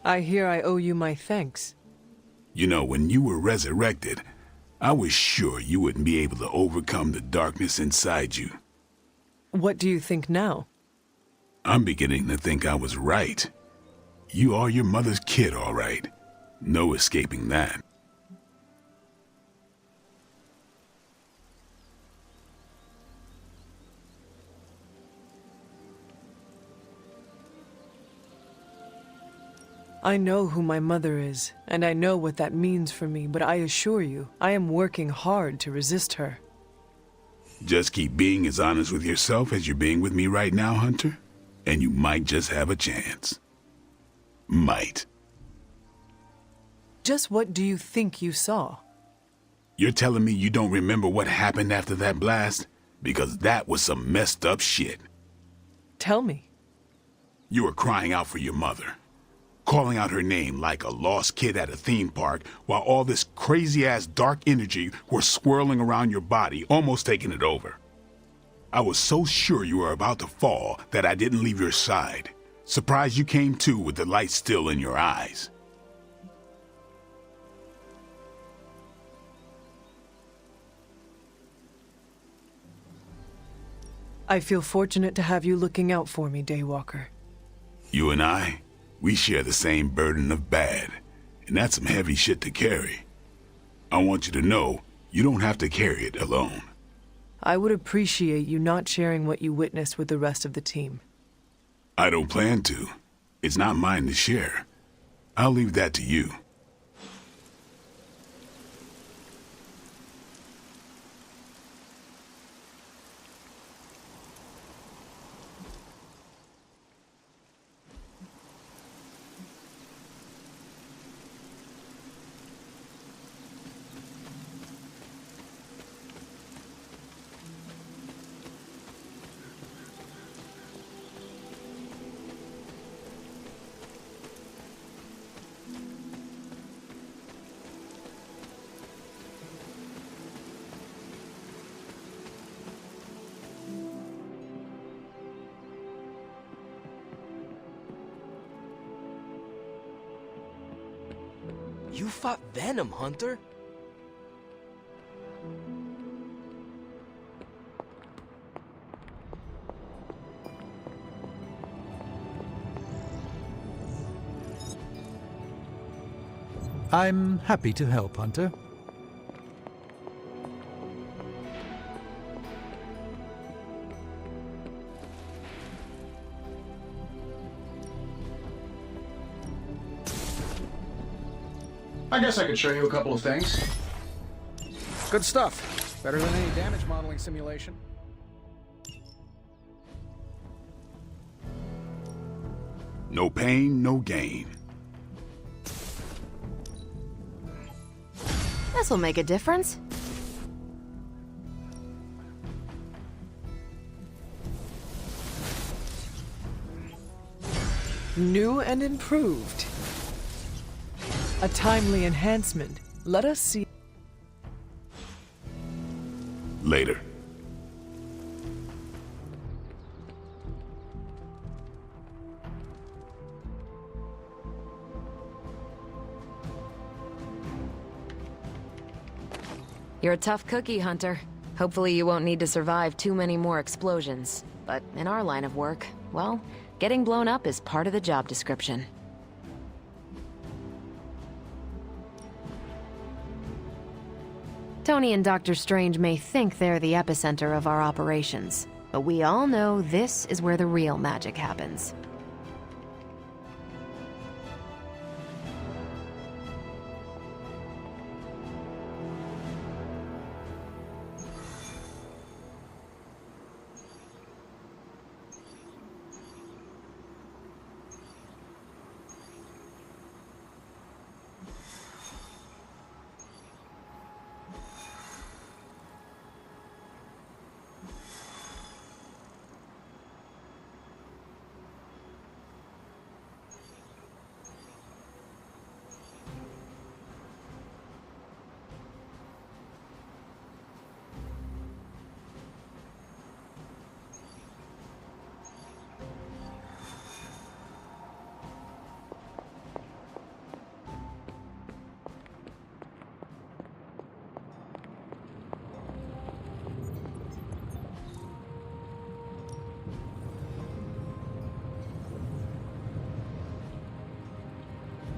I hear I owe you my thanks. You know, when you were resurrected, I was sure you wouldn't be able to overcome the darkness inside you. What do you think now? I'm beginning to think I was right. You are your mother's kid, all right. No escaping that. I know who my mother is, and I know what that means for me, but I assure you, I am working hard to resist her. Just keep being as honest with yourself as you're being with me right now, Hunter, and you might just have a chance. Might. Just what do you think you saw? You're telling me you don't remember what happened after that blast? Because that was some messed up shit. Tell me. You were crying out for your mother, calling out her name like a lost kid at a theme park, while all this crazy-ass dark energy was swirling around your body, almost taking it over. I was so sure you were about to fall that I didn't leave your side. Surprised you came to with the light still in your eyes. I feel fortunate to have you looking out for me, Daywalker. You and I, we share the same burden of bad, and that's some heavy shit to carry. I want you to know, you don't have to carry it alone. I would appreciate you not sharing what you witnessed with the rest of the team. I don't plan to. It's not mine to share. I'll leave that to you. You fought Venom, Hunter? I'm happy to help, Hunter. I guess I could show you a couple of things. Good stuff. Better than any damage modeling simulation. No pain, no gain. This'll make a difference. New and improved. A timely enhancement. Let us see. Later. You're a tough cookie, Hunter. Hopefully you won't need to survive too many more explosions. But in our line of work, well, getting blown up is part of the job description. Tony and Dr. Strange may think they're the epicenter of our operations, but we all know this is where the real magic happens.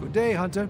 Good day, Hunter.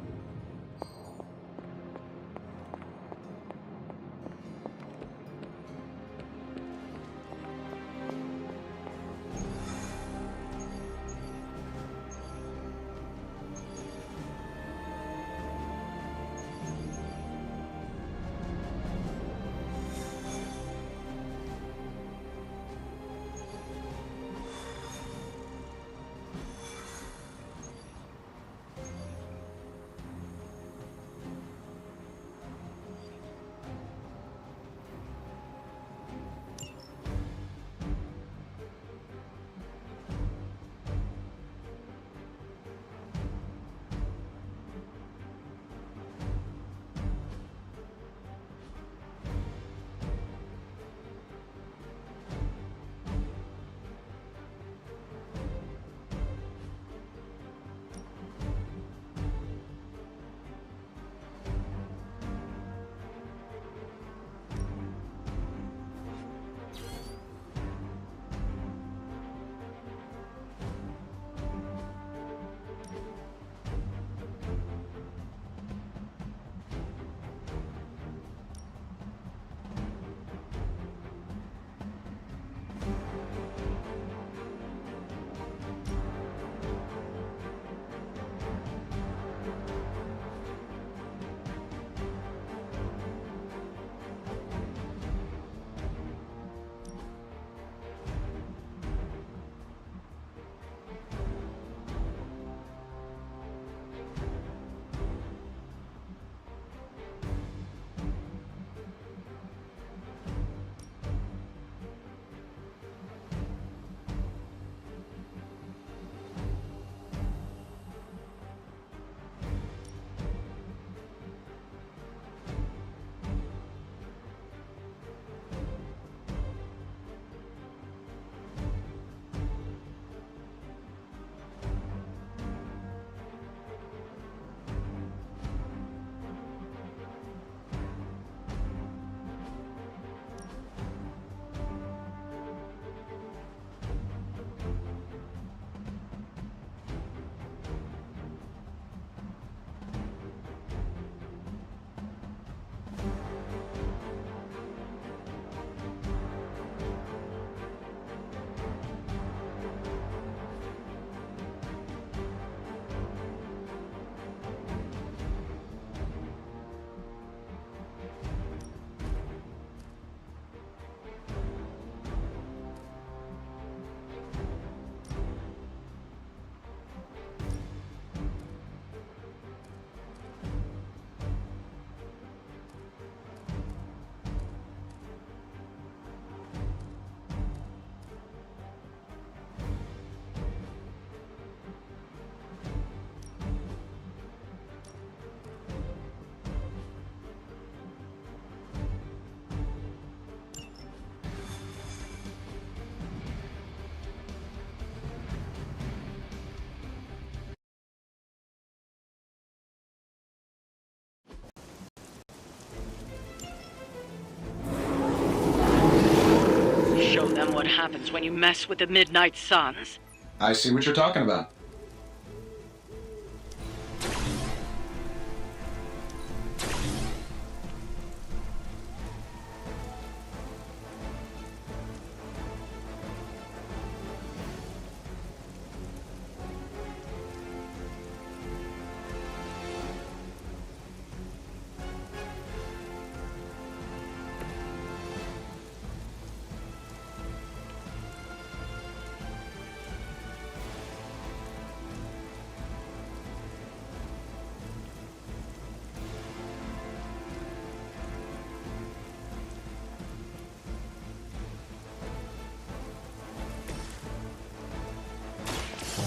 Show them what happens when you mess with the Midnight Suns. I see what you're talking about.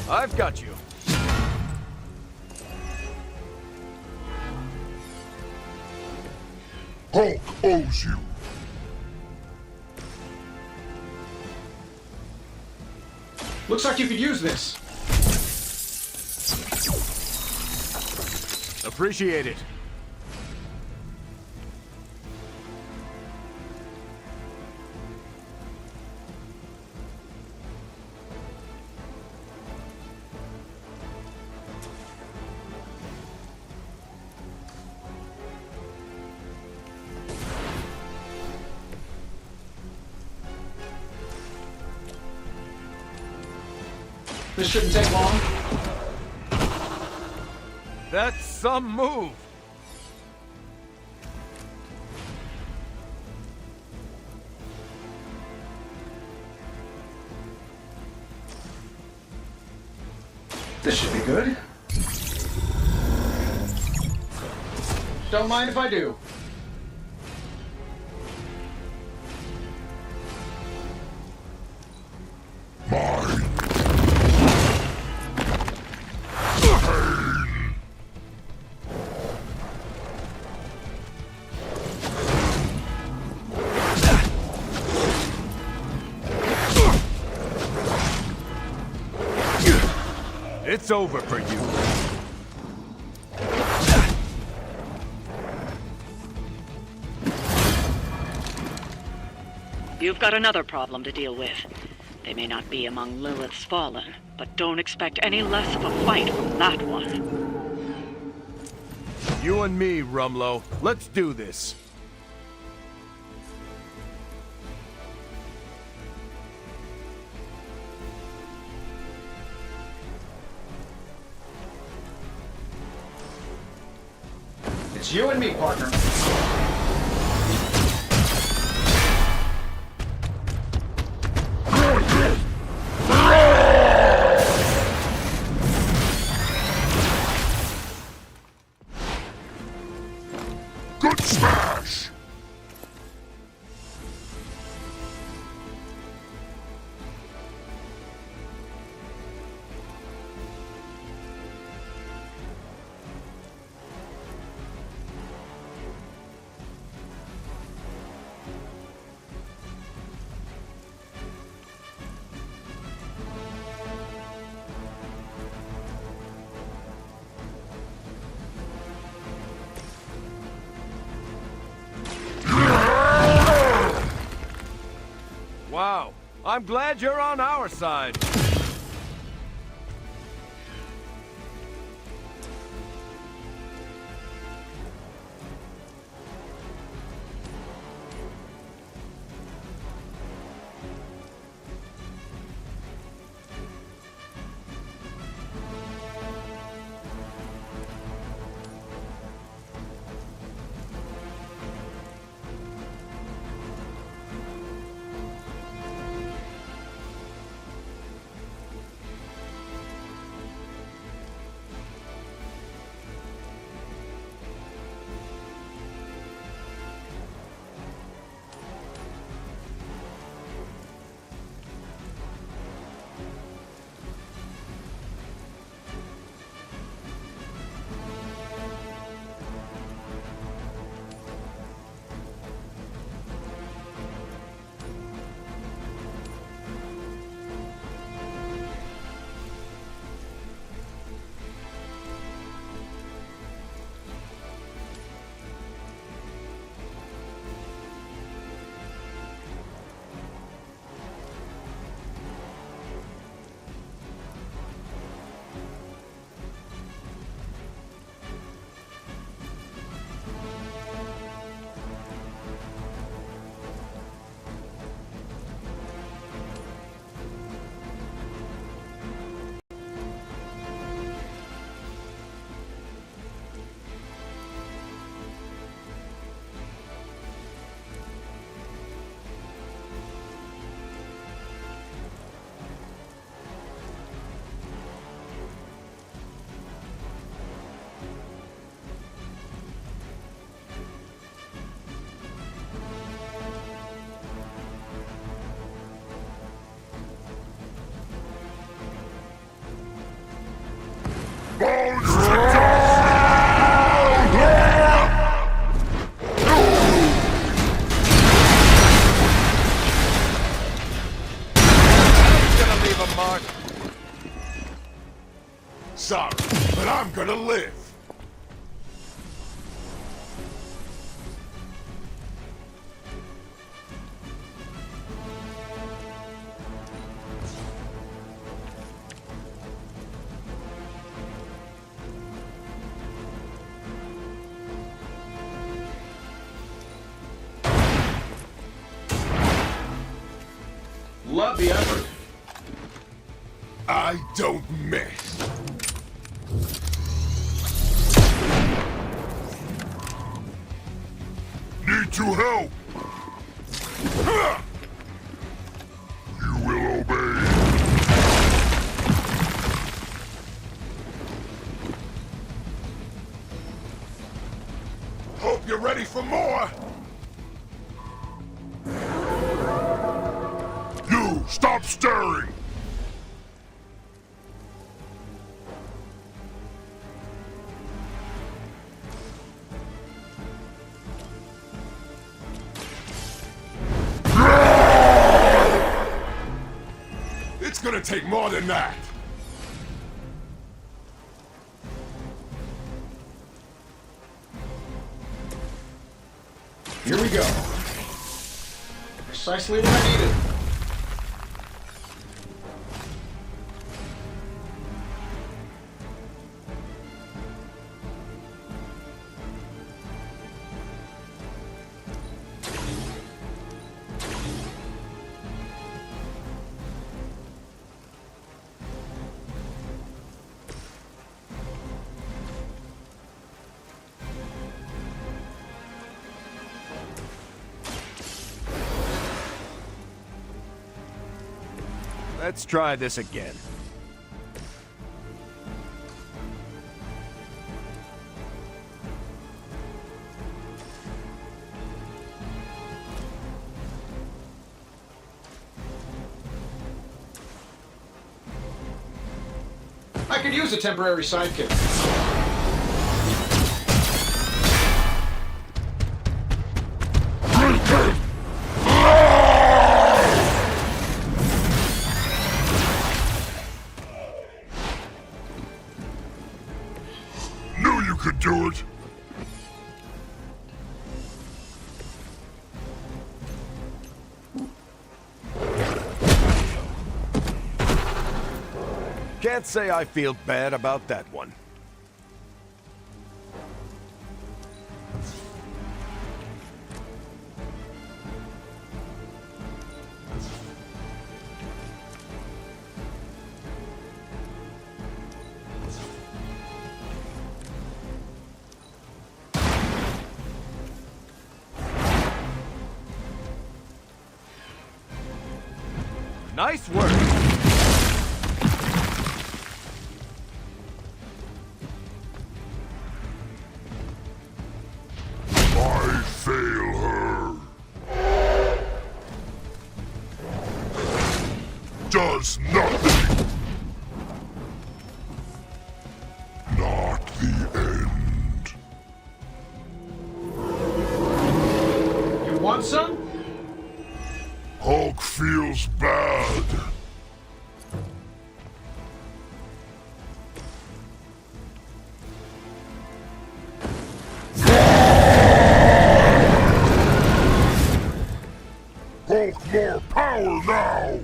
I've got you. Hulk owes you. Looks like you could use this. Appreciate it. This shouldn't take long. That's some move. This should be good. Don't mind if I do. It's over for you. You've got another problem to deal with. They may not be among Lilith's fallen, but don't expect any less of a fight from that one. You and me, Rumlow. Let's do this. It's you and me, partner. Good smash! Wow. I'm glad you're on our side. Sorry, but I'm gonna live. Love the effort. I Don't mess. Need to help! You will obey. Hope you're ready for more. You, stop stirring! It's gonna take more than that. Here we go. Precisely what I needed. Let's try this again. I could use a temporary sidekick. Knew you could do it. Can't say I feel bad about that one. Nice work. I fail her. Does nothing. Not the end. You want some? Hulk feels bad. Hulk, more power now!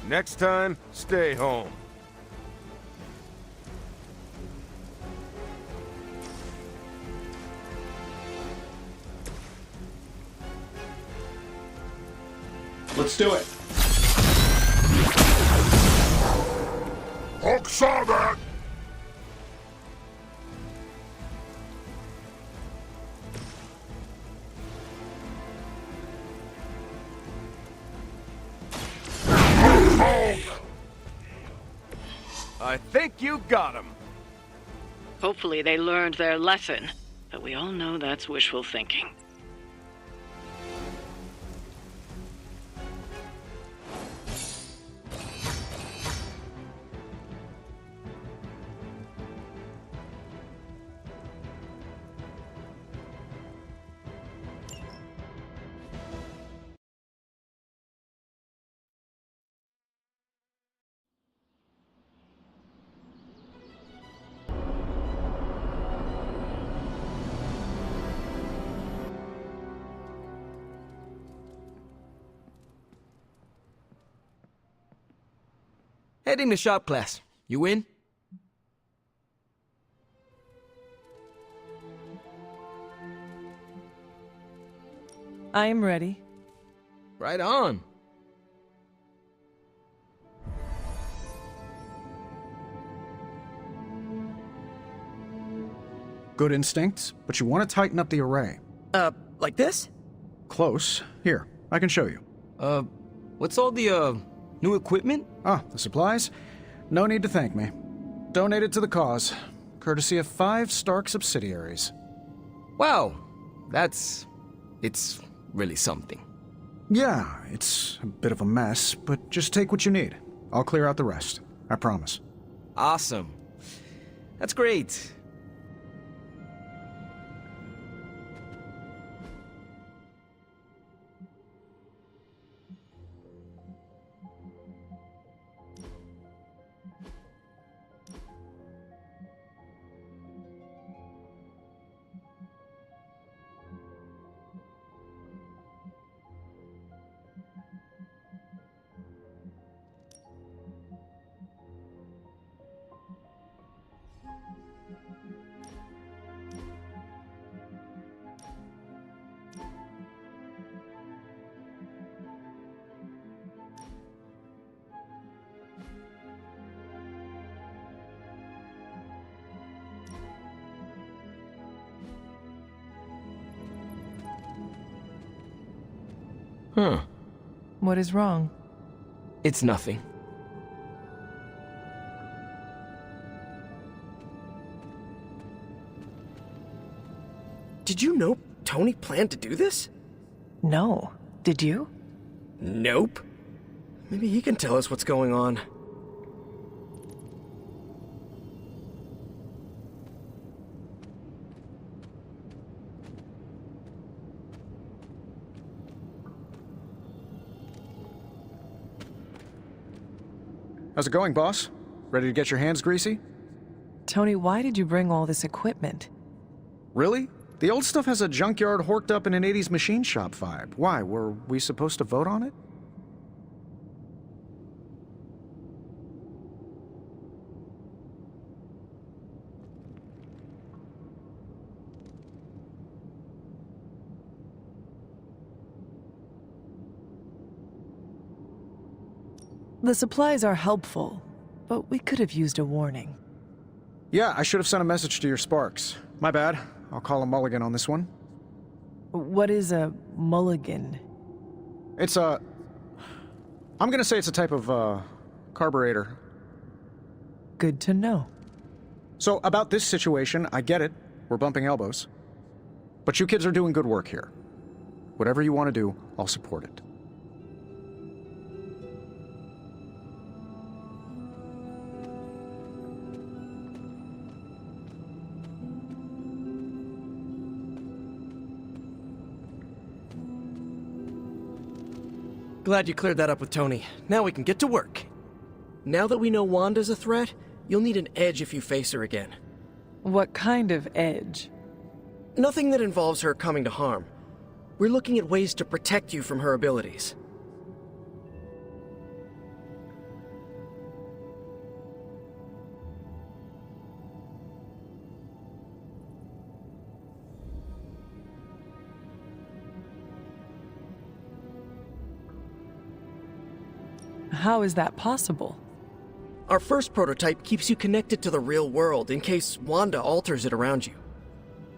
Next time, stay home. Let's do it. Hulk saw that! I think you got him. Hopefully they learned their lesson, but we all know that's wishful thinking. Heading to shop class. You in? I am ready. Right on. Good instincts, but you want to tighten up the array. Like this? Close. Here, I can show you. What's all the, new equipment? Ah, the supplies? No need to thank me. Donated to the cause, courtesy of 5 Stark subsidiaries. Wow. It's really something. Yeah, it's a bit of a mess, but just take what you need. I'll clear out the rest. I promise. Awesome. That's great. Huh. What is wrong? It's nothing. Did you know Tony planned to do this? No. Did you? Nope. Maybe he can tell us what's going on. How's it going, boss? Ready to get your hands greasy? Tony, why did you bring all this equipment? Really? The old stuff has a junkyard horked up in an 80s machine shop vibe. Why, were we supposed to vote on it? The supplies are helpful, but we could have used a warning. Yeah, I should have sent a message to your Sparks. My bad. I'll call a mulligan on this one. What is a mulligan? It's a... I'm gonna say it's a type of, carburetor. Good to know. So, about this situation, I get it. We're bumping elbows. But you kids are doing good work here. Whatever you want to do, I'll support it. Glad you cleared that up with Tony. Now we can get to work. Now that we know Wanda's a threat, you'll need an edge if you face her again. What kind of edge? Nothing that involves her coming to harm. We're looking at ways to protect you from her abilities. How is that possible? Our first prototype keeps you connected to the real world in case Wanda alters it around you.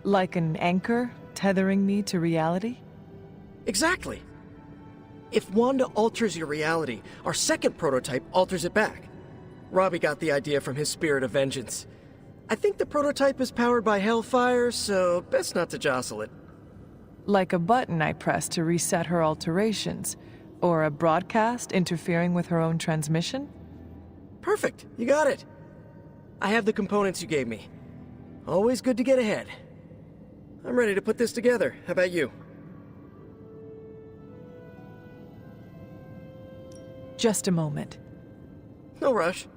Like an anchor tethering me to reality? Exactly. If Wanda alters your reality, our second prototype alters it back. Robbie got the idea from his spirit of vengeance. I think the prototype is powered by Hellfire, so best not to jostle it. Like a button I press to reset her alterations, or a broadcast interfering with her own transmission? Perfect, you got it. I have the components you gave me. Always good to get ahead. I'm ready to put this together. How about you? Just a moment. No rush.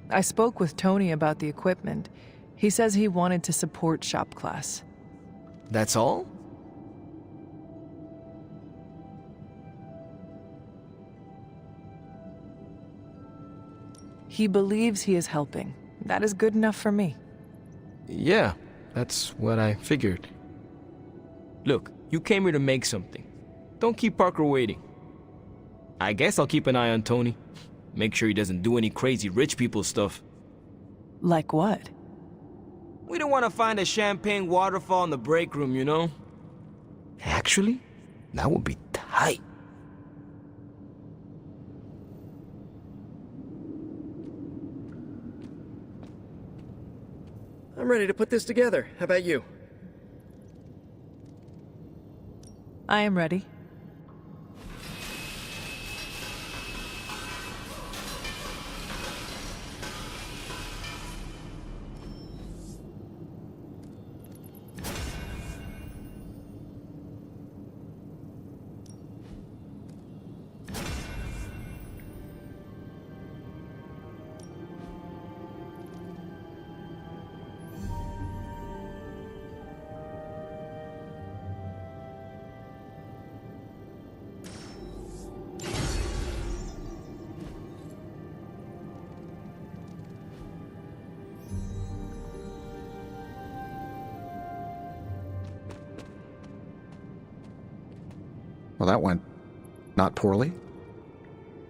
I spoke with Tony about the equipment. He says he wanted to support shop class. That's all? He believes he is helping. That is good enough for me. Yeah, that's what I figured. Look, you came here to make something. Don't keep Parker waiting. I guess I'll keep an eye on Tony. Make sure he doesn't do any crazy rich people stuff. Like what? We don't want to find a champagne waterfall in the break room, you know? Actually, that would be tight. I'm ready to put this together. How about you? I am ready. Well, that went not poorly.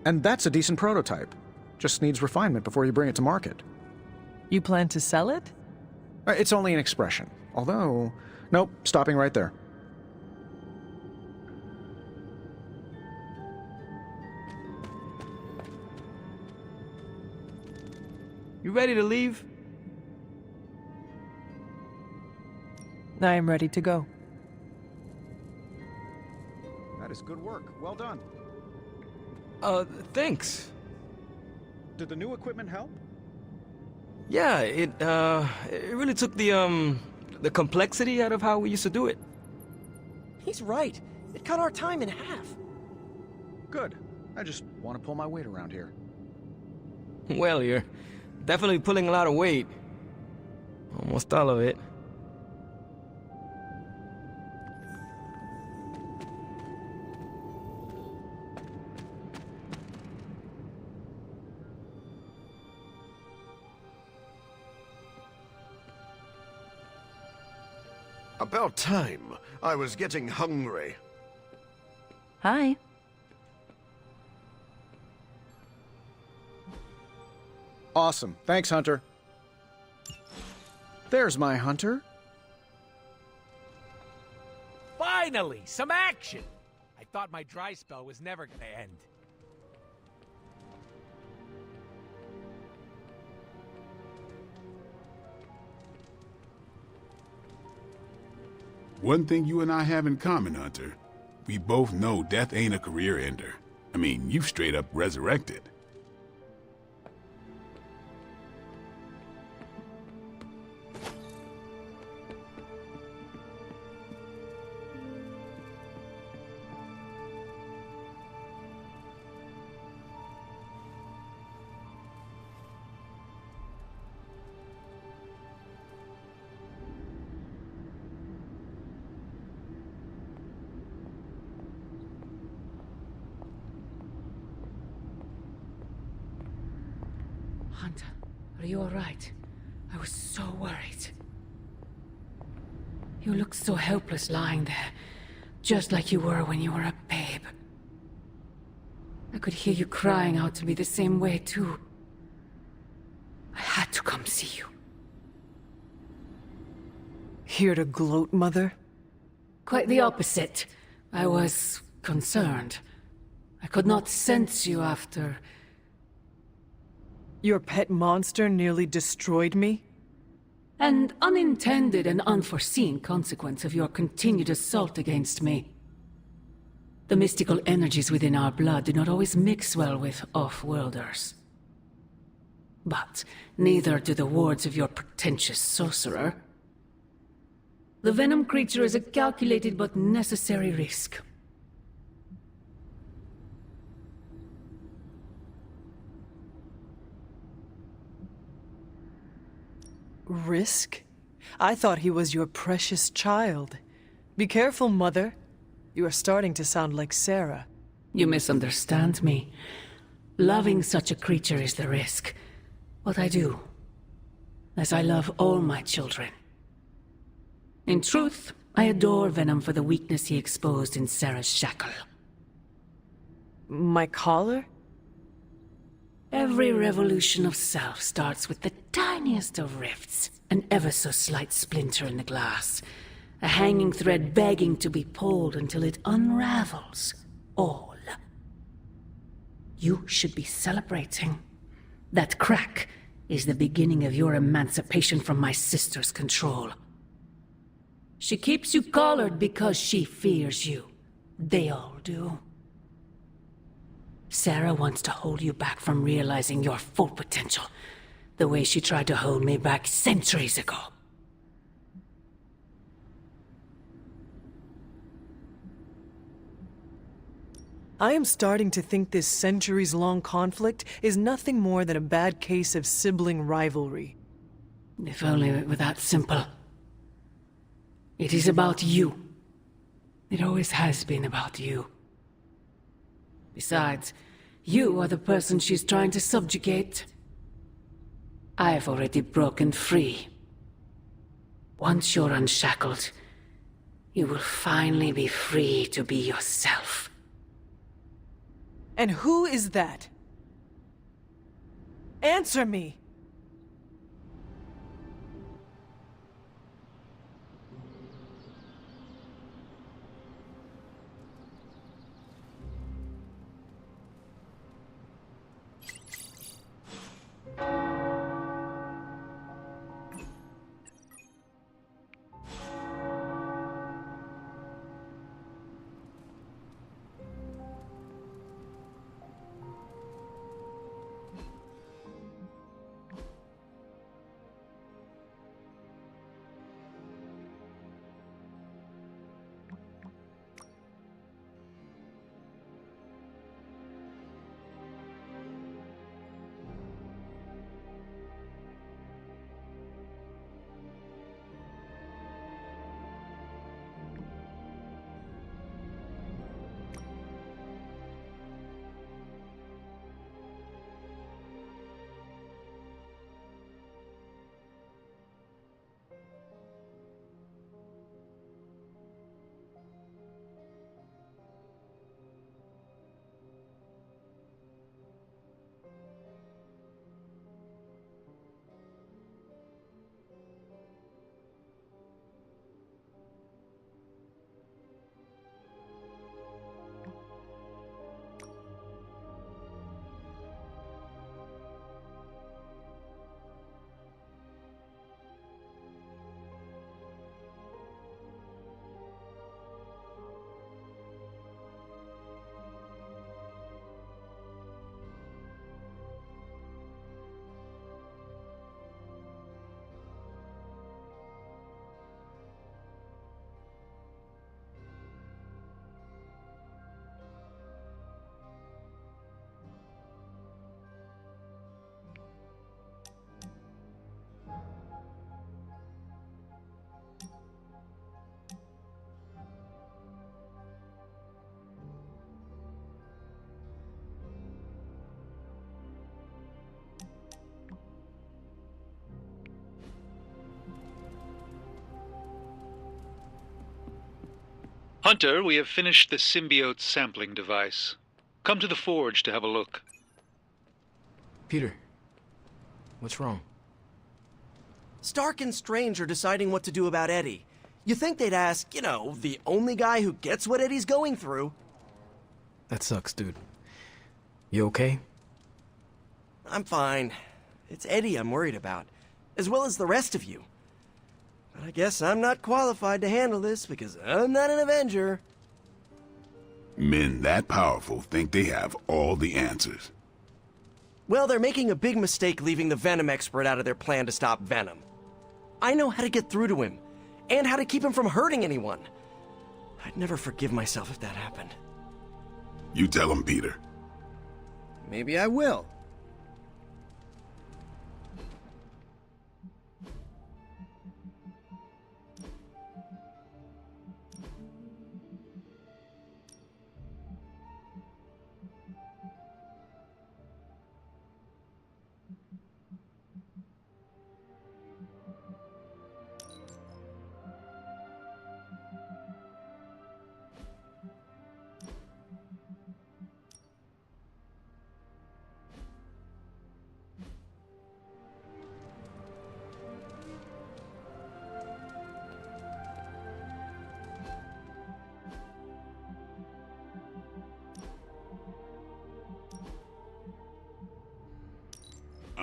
And that's a decent prototype. Just needs refinement before you bring it to market. You plan to sell it? It's only an expression. Although, nope, stopping right there. You ready to leave? I am ready to go. That is good work. Well done. Thanks. Did the new equipment help? Yeah, it really took the complexity out of how we used to do it. He's right. It cut our time in half. Good. I just want to pull my weight around here. Well, you're definitely pulling a lot of weight. Almost all of it. About time. I was getting hungry. Hi. Awesome. Thanks, Hunter. There's my Hunter. Finally, some action! I thought my dry spell was never gonna end. One thing you and I have in common, Hunter. We both know death ain't a career ender. I mean, you've straight up resurrected. Hunter, are you alright? I was so worried. You look so helpless lying there, just like you were when you were a babe. I could hear you crying out to me the same way, too. I had to come see you. Here to gloat, Mother? Quite the opposite. I was concerned. I could not sense you after... Your pet monster nearly destroyed me? An unintended and unforeseen consequence of your continued assault against me. The mystical energies within our blood do not always mix well with off-worlders. But neither do the wards of your pretentious sorcerer. The venom creature is a calculated but necessary risk. Risk? I thought he was your precious child. Be careful, Mother. You are starting to sound like Sarah. You misunderstand me. Loving such a creature is the risk. what I do, as I love all my children. In truth, I adore Venom for the weakness he exposed in Sarah's shackle. My collar? Every revolution of self starts with the tiniest of rifts, an ever so slight splinter in the glass, a hanging thread begging to be pulled until it unravels all. You should be celebrating. That crack is the beginning of your emancipation from my sister's control. She keeps you collared because she fears you. They all do. Sarah wants to hold you back from realizing your full potential, the way she tried to hold me back centuries ago. I am starting to think this centuries-long conflict is nothing more than a bad case of sibling rivalry. If only it were that simple. It is about you. It always has been about you. Besides, you are the person she's trying to subjugate. I've already broken free. Once you're unshackled, you will finally be free to be yourself. And who is that? Answer me! Hunter, we have finished the symbiote sampling device. Come to the forge to have a look. Peter, what's wrong? Stark and Strange are deciding what to do about Eddie. You think they'd ask, the only guy who gets what Eddie's going through. That sucks, dude. You okay? I'm fine. It's Eddie I'm worried about, as well as the rest of you. But I guess I'm not qualified to handle this because I'm not an Avenger. Men that powerful think they have all the answers. Well, they're making a big mistake leaving the Venom expert out of their plan to stop Venom. I know how to get through to him, and how to keep him from hurting anyone. I'd never forgive myself if that happened. You tell him, Peter. Maybe I will.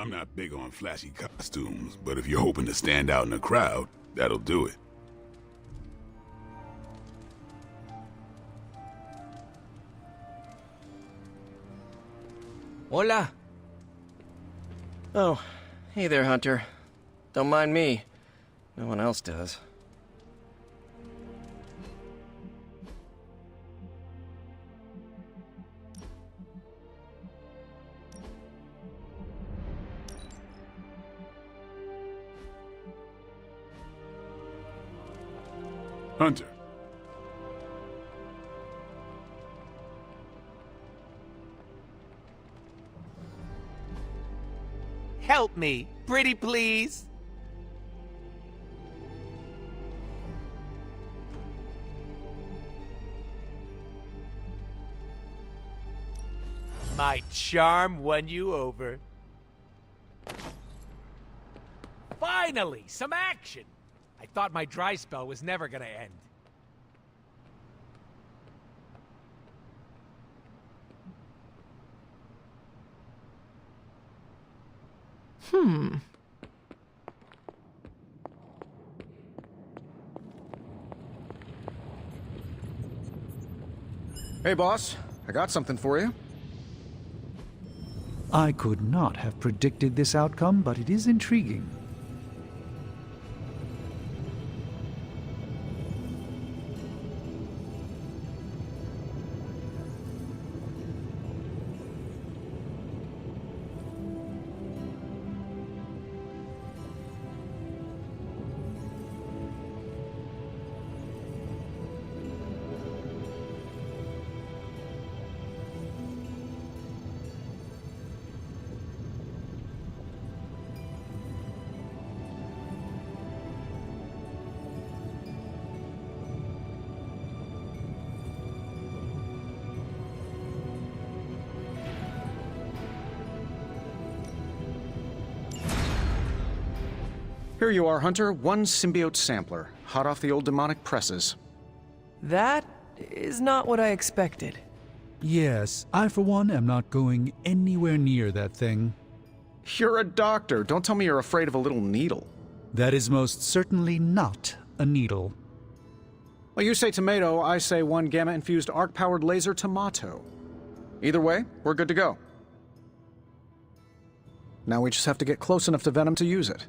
I'm not big on flashy costumes, but if you're hoping to stand out in a crowd, that'll do it. Hola. Oh, hey there, Hunter. Don't mind me. No one else does. Hunter. Help me, pretty please. My charm won you over. Finally, some action! I thought my dry spell was never gonna end. Hey, boss. I got something for you. I could not have predicted this outcome, but it is intriguing. Here you are, Hunter. One symbiote sampler, hot off the old demonic presses. That is not what I expected. Yes, I for one am not going anywhere near that thing. You're a doctor. Don't tell me you're afraid of a little needle. That is most certainly not a needle. Well, you say tomato, I say one gamma-infused arc-powered laser tomato. Either way, we're good to go. Now we just have to get close enough to Venom to use it.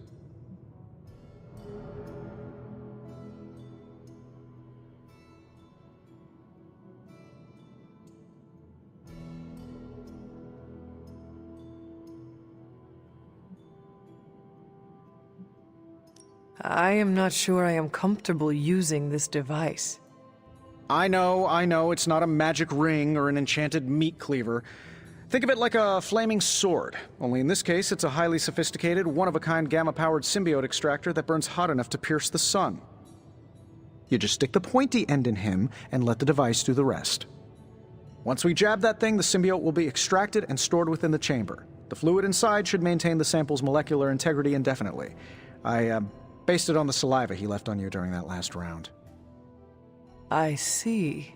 I am not sure I am comfortable using this device. I know, it's not a magic ring or an enchanted meat cleaver. Think of it like a flaming sword, only in this case it's a highly sophisticated, one-of-a-kind gamma-powered symbiote extractor that burns hot enough to pierce the sun. You just stick the pointy end in him and let the device do the rest. Once we jab that thing, the symbiote will be extracted and stored within the chamber. The fluid inside should maintain the sample's molecular integrity indefinitely. I based it on the saliva he left on you during that last round. I see.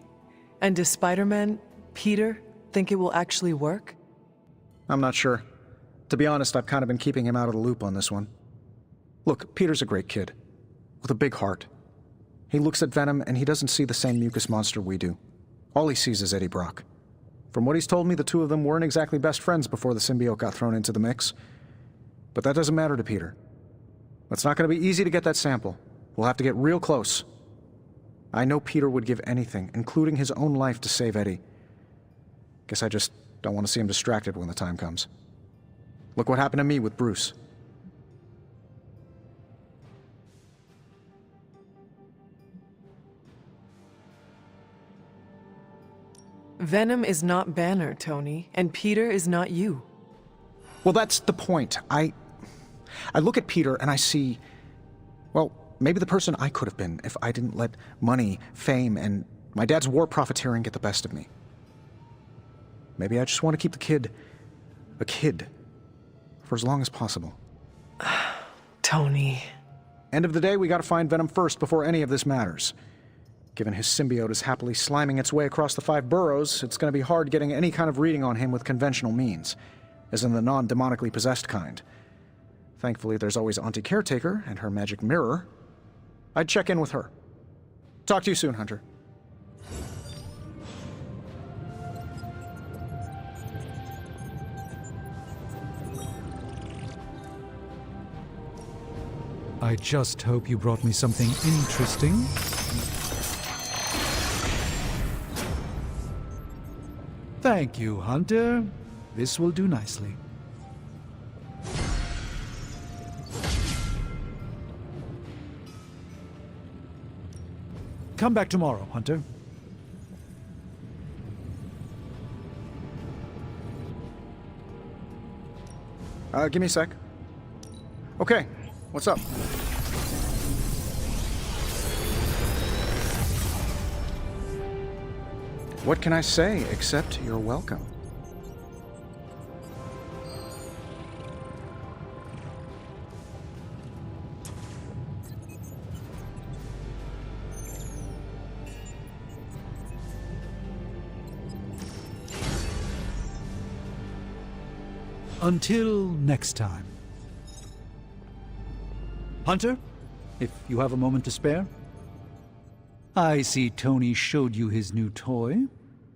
And does Spider-Man, Peter, think it will actually work? I'm not sure. To be honest, I've kind of been keeping him out of the loop on this one. Look, Peter's a great kid, with a big heart. He looks at Venom and he doesn't see the same mucus monster we do. All he sees is Eddie Brock. From what he's told me, the two of them weren't exactly best friends before the symbiote got thrown into the mix. But that doesn't matter to Peter. It's not going to be easy to get that sample. We'll have to get real close. I know Peter would give anything, including his own life, to save Eddie. Guess I just don't want to see him distracted when the time comes. Look what happened to me with Bruce. Venom is not Banner, Tony, and Peter is not you. Well, that's the point. I look at Peter and I see, well, maybe the person I could have been if I didn't let money, fame, and my dad's war profiteering get the best of me. Maybe I just want to keep the kid a kid for as long as possible. Tony. End of the day, we gotta find Venom first before any of this matters. Given his symbiote is happily sliming its way across the 5 boroughs, it's gonna be hard getting any kind of reading on him with conventional means. as in the non-demonically possessed kind. Thankfully, there's always Auntie Caretaker and her magic mirror. I'd check in with her. Talk to you soon, Hunter. I just hope you brought me something interesting. Thank you, Hunter. This will do nicely. Come back tomorrow, Hunter. Give me a sec. Okay, what's up? What can I say except you're welcome? Until next time. Hunter, if you have a moment to spare. I see Tony showed you his new toy.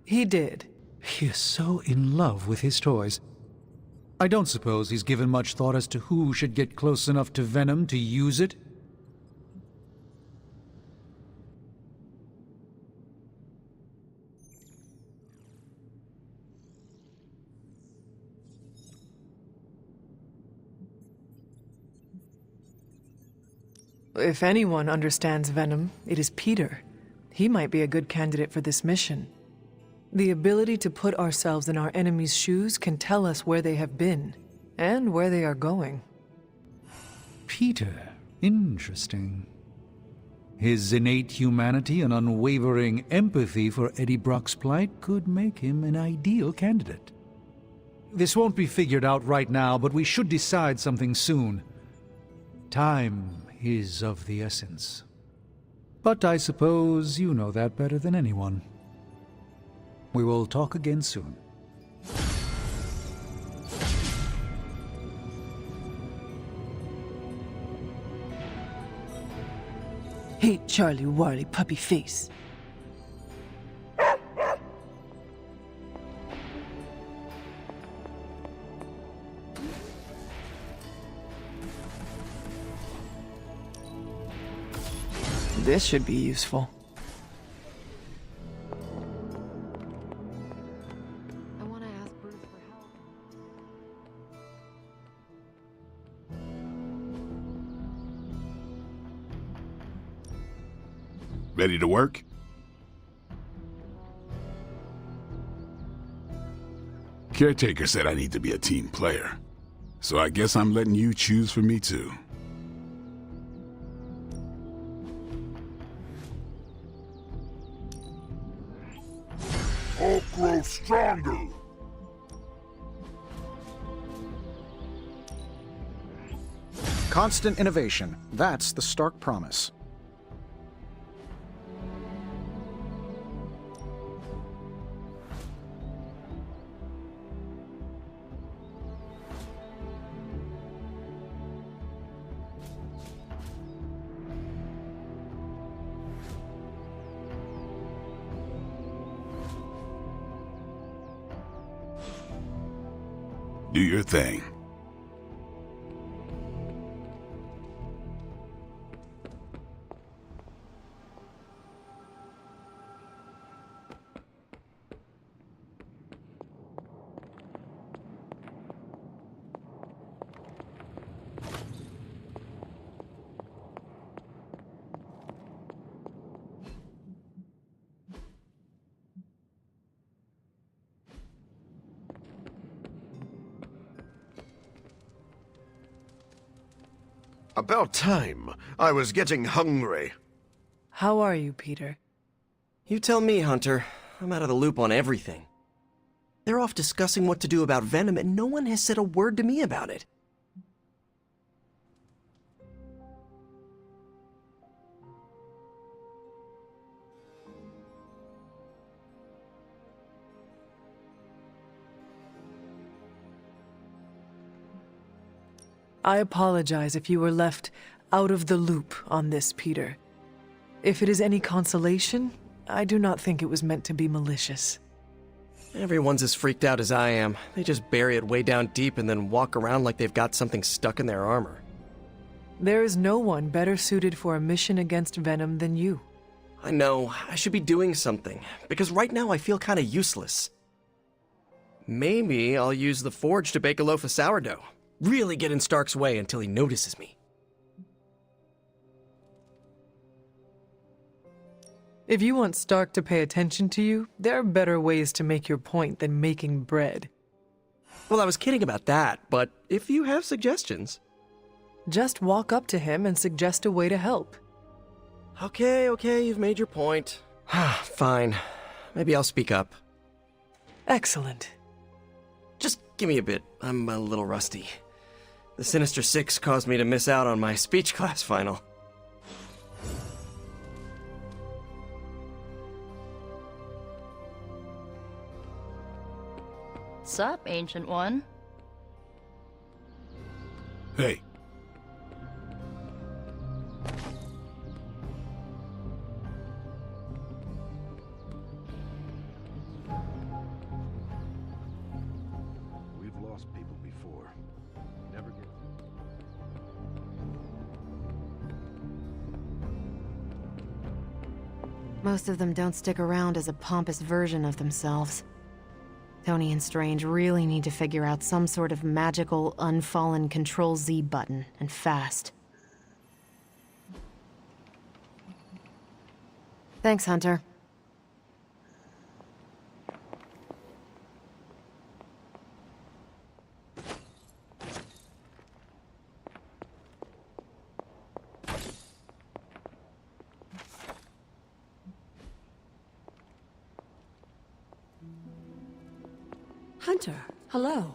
He did. He is so in love with his toys. I don't suppose he's given much thought as to who should get close enough to Venom to use it. If anyone understands Venom, it is Peter. He might be a good candidate for this mission. The ability to put ourselves in our enemies' shoes can tell us where they have been, and where they are going. Peter. Interesting. His innate humanity and unwavering empathy for Eddie Brock's plight could make him an ideal candidate. This won't be figured out right now, but we should decide something soon. Time is of the essence. But I suppose you know that better than anyone. We will talk again soon. Hey, Charlie Warley puppy face. This should be useful. I want to ask Bruce for help. Ready to work? Caretaker said I need to be a team player, so I guess I'm letting you choose for me too. Hulk grows stronger! Constant innovation. That's the Stark promise. Do your thing. About time. I was getting hungry. How are you, Peter? You tell me, Hunter. I'm out of the loop on everything. They're off discussing what to do about Venom, and no one has said a word to me about it. I apologize if you were left out of the loop on this, Peter. If it is any consolation, I do not think it was meant to be malicious. Everyone's as freaked out as I am. They just bury it way down deep and then walk around like they've got something stuck in their armor. There is no one better suited for a mission against Venom than you. I know, I should be doing something, because right now I feel kinda useless. Maybe I'll use the forge to bake a loaf of sourdough. Really get in Stark's way until he notices me. If you want Stark to pay attention to you, there are better ways to make your point than making bread. Well, I was kidding about that, but if you have suggestions... Just walk up to him and suggest a way to help. Okay, you've made your point. Fine. Maybe I'll speak up. Excellent. Just give me a bit. I'm a little rusty. The Sinister Six caused me to miss out on my speech class final. Sup, Ancient One? Hey. We've lost people before. Never get... Most of them don't stick around as a pompous version of themselves. Tony and Strange really need to figure out some sort of magical, unfallen Control-Z button, and fast. Thanks, Hunter. Hunter, hello.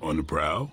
On the prowl?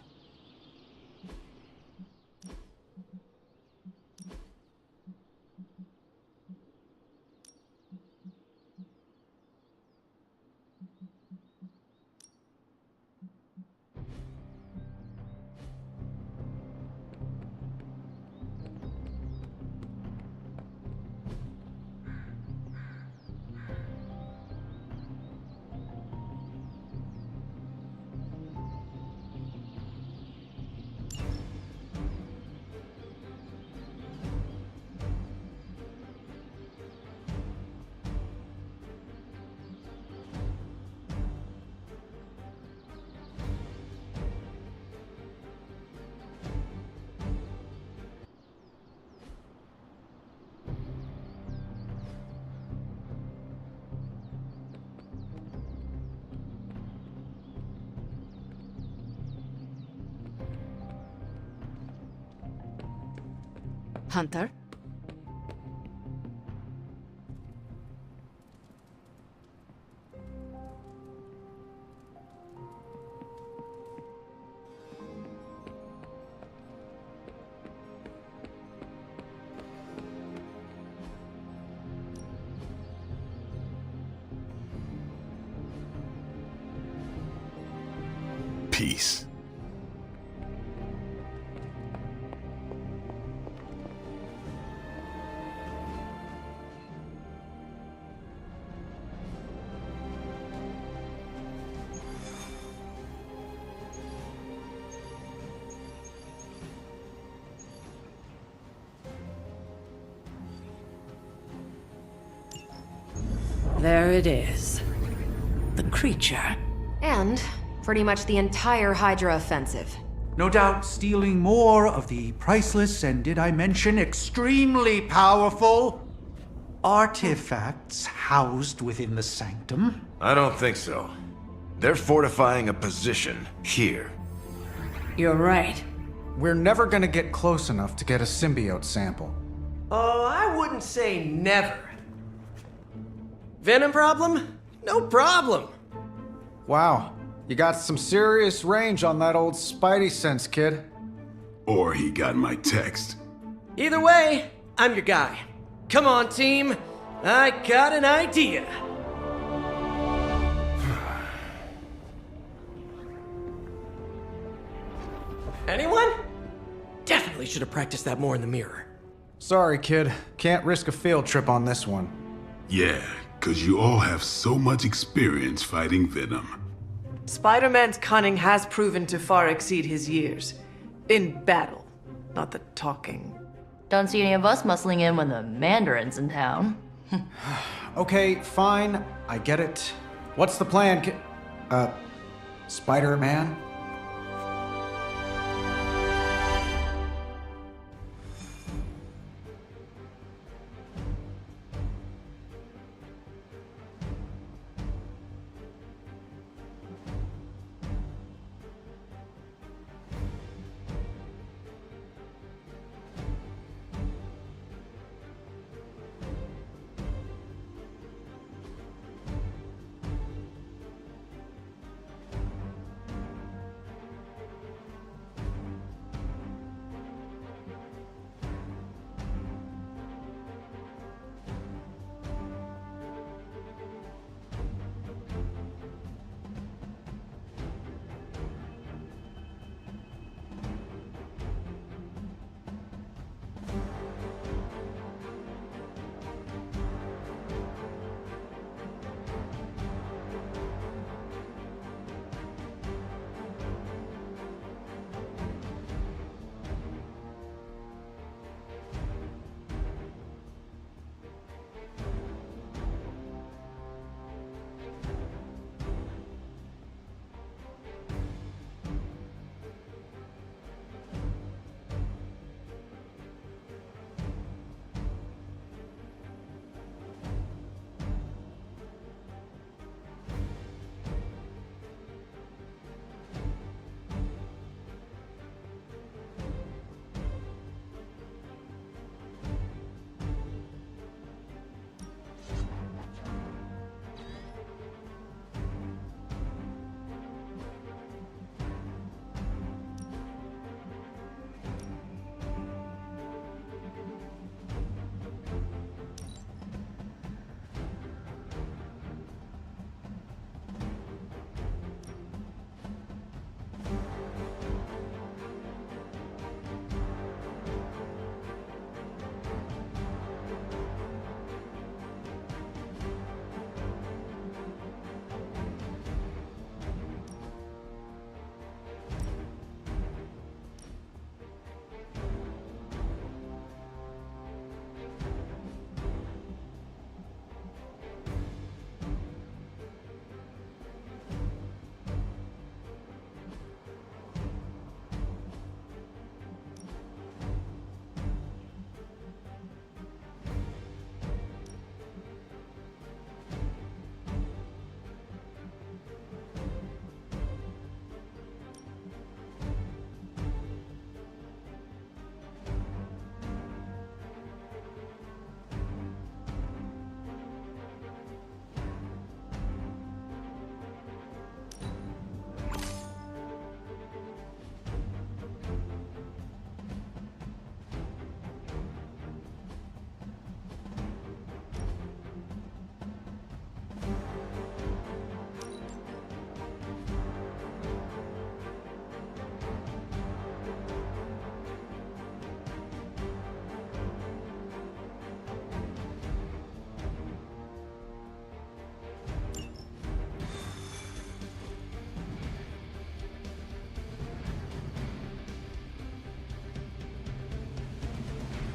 Hunter? Peace. There it is. The creature. And pretty much the entire Hydra offensive. No doubt stealing more of the priceless and, did I mention, extremely powerful artifacts housed within the sanctum. I don't think so. They're fortifying a position here. You're right. We're never gonna get close enough to get a symbiote sample. Oh, I wouldn't say never. Venom problem? No problem. Wow, you got some serious range on that old Spidey sense, kid. Or he got my text. Either way, I'm your guy. Come on, team. I got an idea. Anyone? Definitely should have practiced that more in the mirror. Sorry, kid. Can't risk a field trip on this one. Yeah, 'cause you all have so much experience fighting Venom. Spider-Man's cunning has proven to far exceed his years. In battle, not the talking. Don't see any of us muscling in when the Mandarin's in town. Okay, fine. I get it. What's the plan, Spider-Man?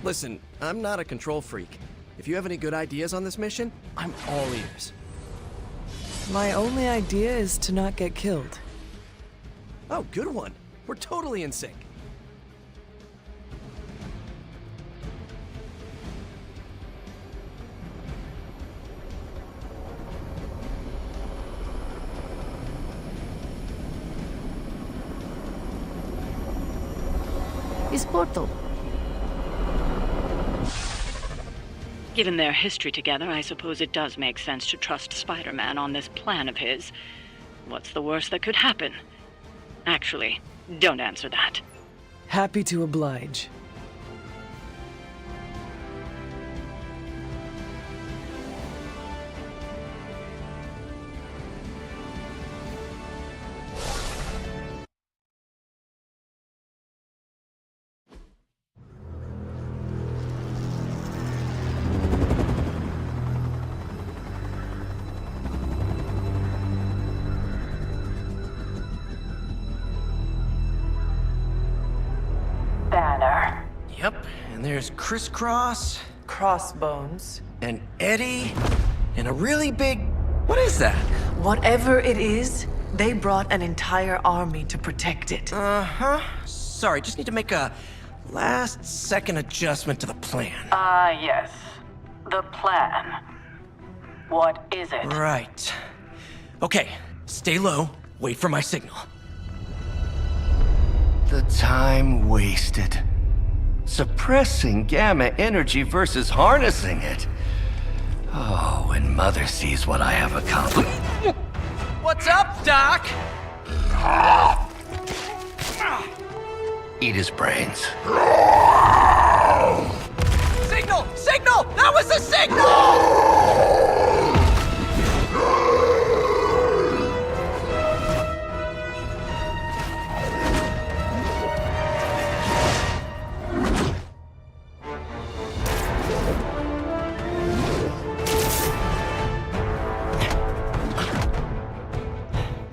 Listen, I'm not a control freak. If you have any good ideas on this mission, I'm all ears. My only idea is to not get killed. Oh, good one. We're totally in sync. His portal. Given their history together, I suppose it does make sense to trust Spider-Man on this plan of his. What's the worst that could happen? Actually, don't answer that. Happy to oblige. Banner. Yep, and there's Crisscross. Crossbones. And Eddie. And a really big... What is that? Whatever it is, they brought an entire army to protect it. Uh-huh. Sorry, just need to make a last-second adjustment to the plan. Yes. The plan. What is it? Right. Okay, stay low, wait for my signal. The time wasted. Suppressing gamma energy versus harnessing it. Oh, when Mother sees what I have accomplished. What's up, Doc? Eat his brains. Signal! Signal! That was the signal!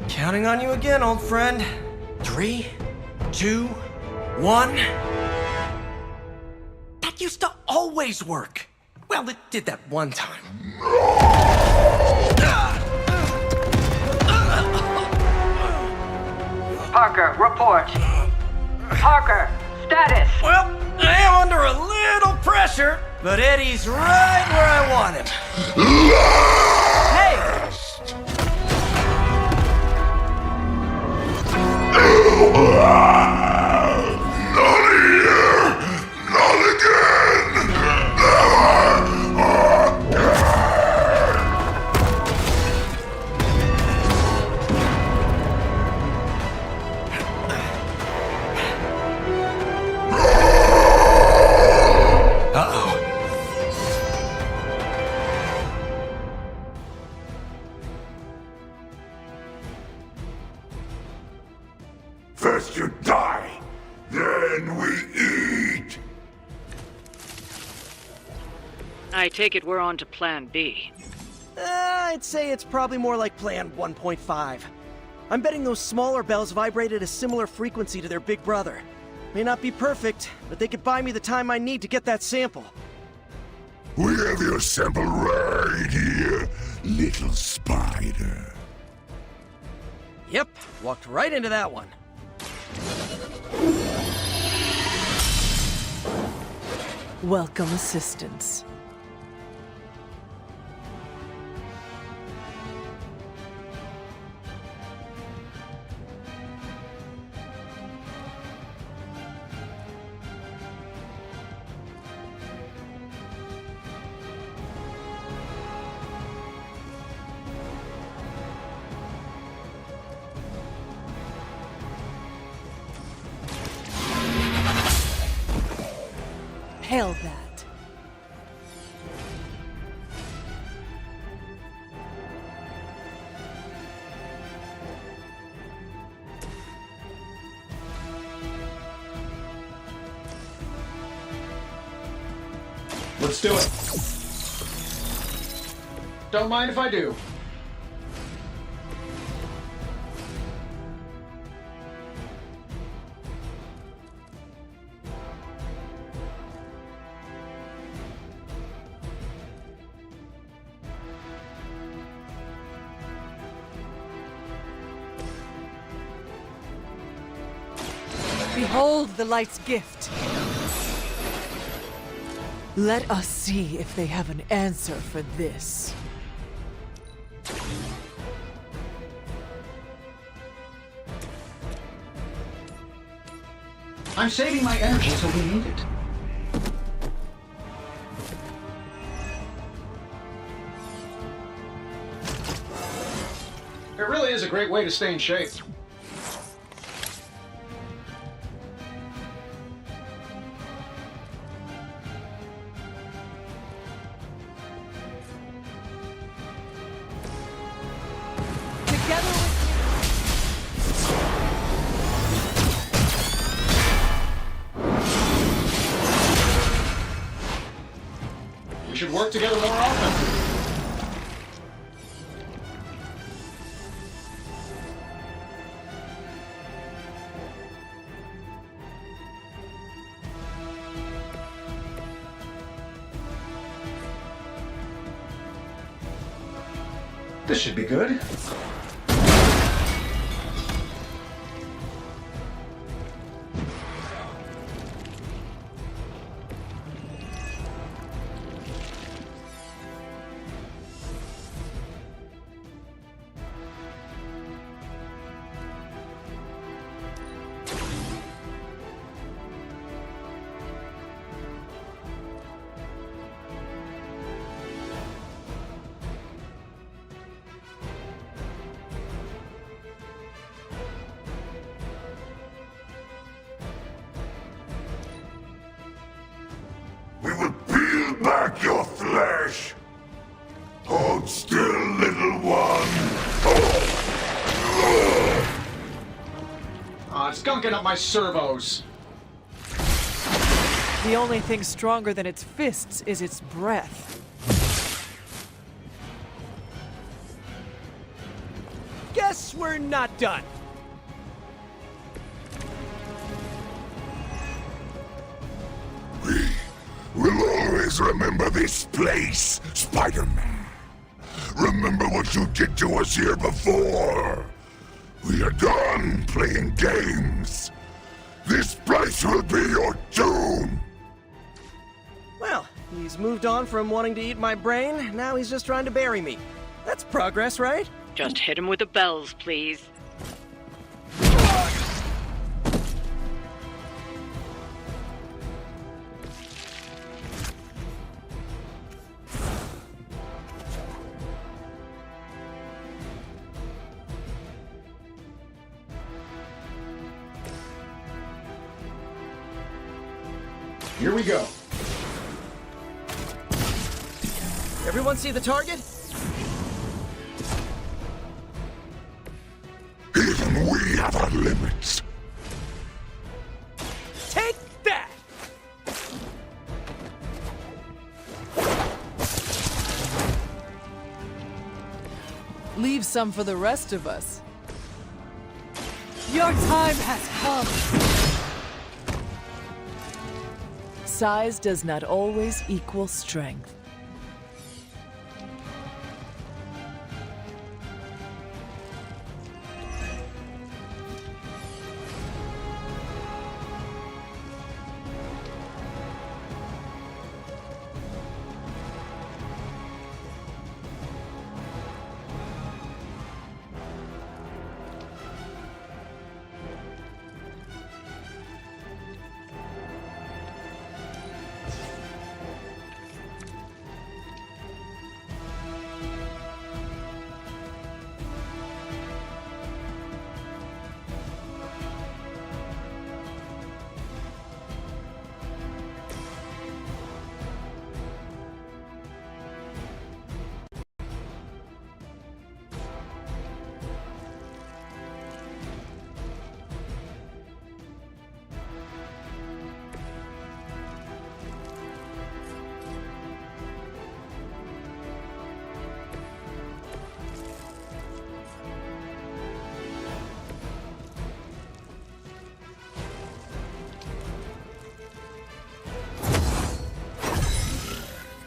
Counting on you again, old friend. 3, 2, 1. That used to always work. Well, it did that one time. Parker, report. Parker, status. Well, I am under a little pressure, but Eddie's right where I want him. Hey! First you die, then we eat. I take it we're on to Plan B. I'd say it's probably more like Plan 1.5. I'm betting those smaller bells vibrate at a similar frequency to their big brother. May not be perfect, but they could buy me the time I need to get that sample. We have your sample right here, little spider. Yep, walked right into that one. Welcome assistance. Hail that. Let's do it. Don't mind if I do. Behold the light's gift. Let us see if they have an answer for this. I'm saving my energy till we need it. It really is a great way to stay in shape. We should work together more often. This should be good. We will peel back your flesh. Hold still, little one. It's gunking up my servos. The only thing stronger than its fists is its breath. Guess we're not done. We'll always remember this place, Spider-Man. Remember what you did to us here before. We are done playing games. This place will be your doom. Well, he's moved on from wanting to eat my brain. Now he's just trying to bury me. That's progress, right? Just hit him with the bells, please. Here we go. Everyone see the target? Even we have our limits. Take that! Leave some for the rest of us. Your time has come! Size does not always equal strength.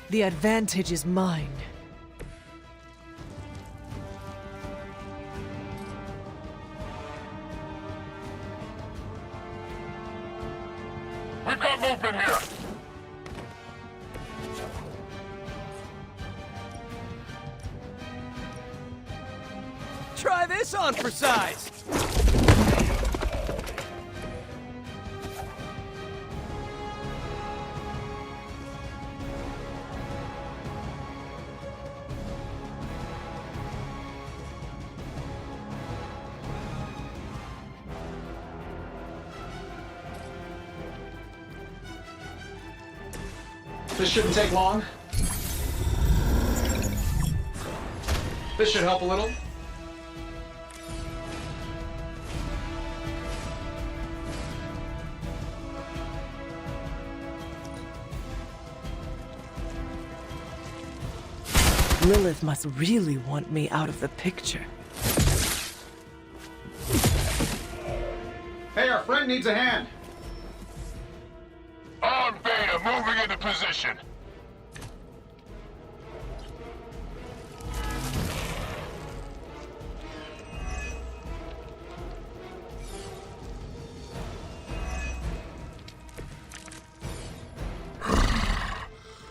The advantage is mine. We've got movement here! Try this on for size! This shouldn't take long. This should help a little. Lilith must really want me out of the picture. Hey, our friend needs a hand. On Beta, moving into position.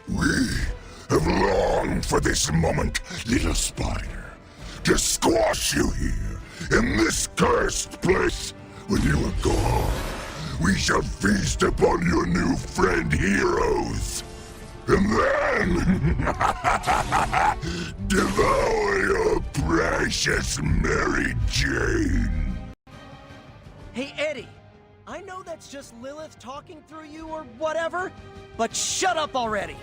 We have longed for this moment, little spider, to squash you here, in this cursed place. When you are gone, we shall feast upon your new friend heroes. And then devour your precious Mary Jane. Hey, Eddie. I know that's just Lilith talking through you or whatever, but shut up already!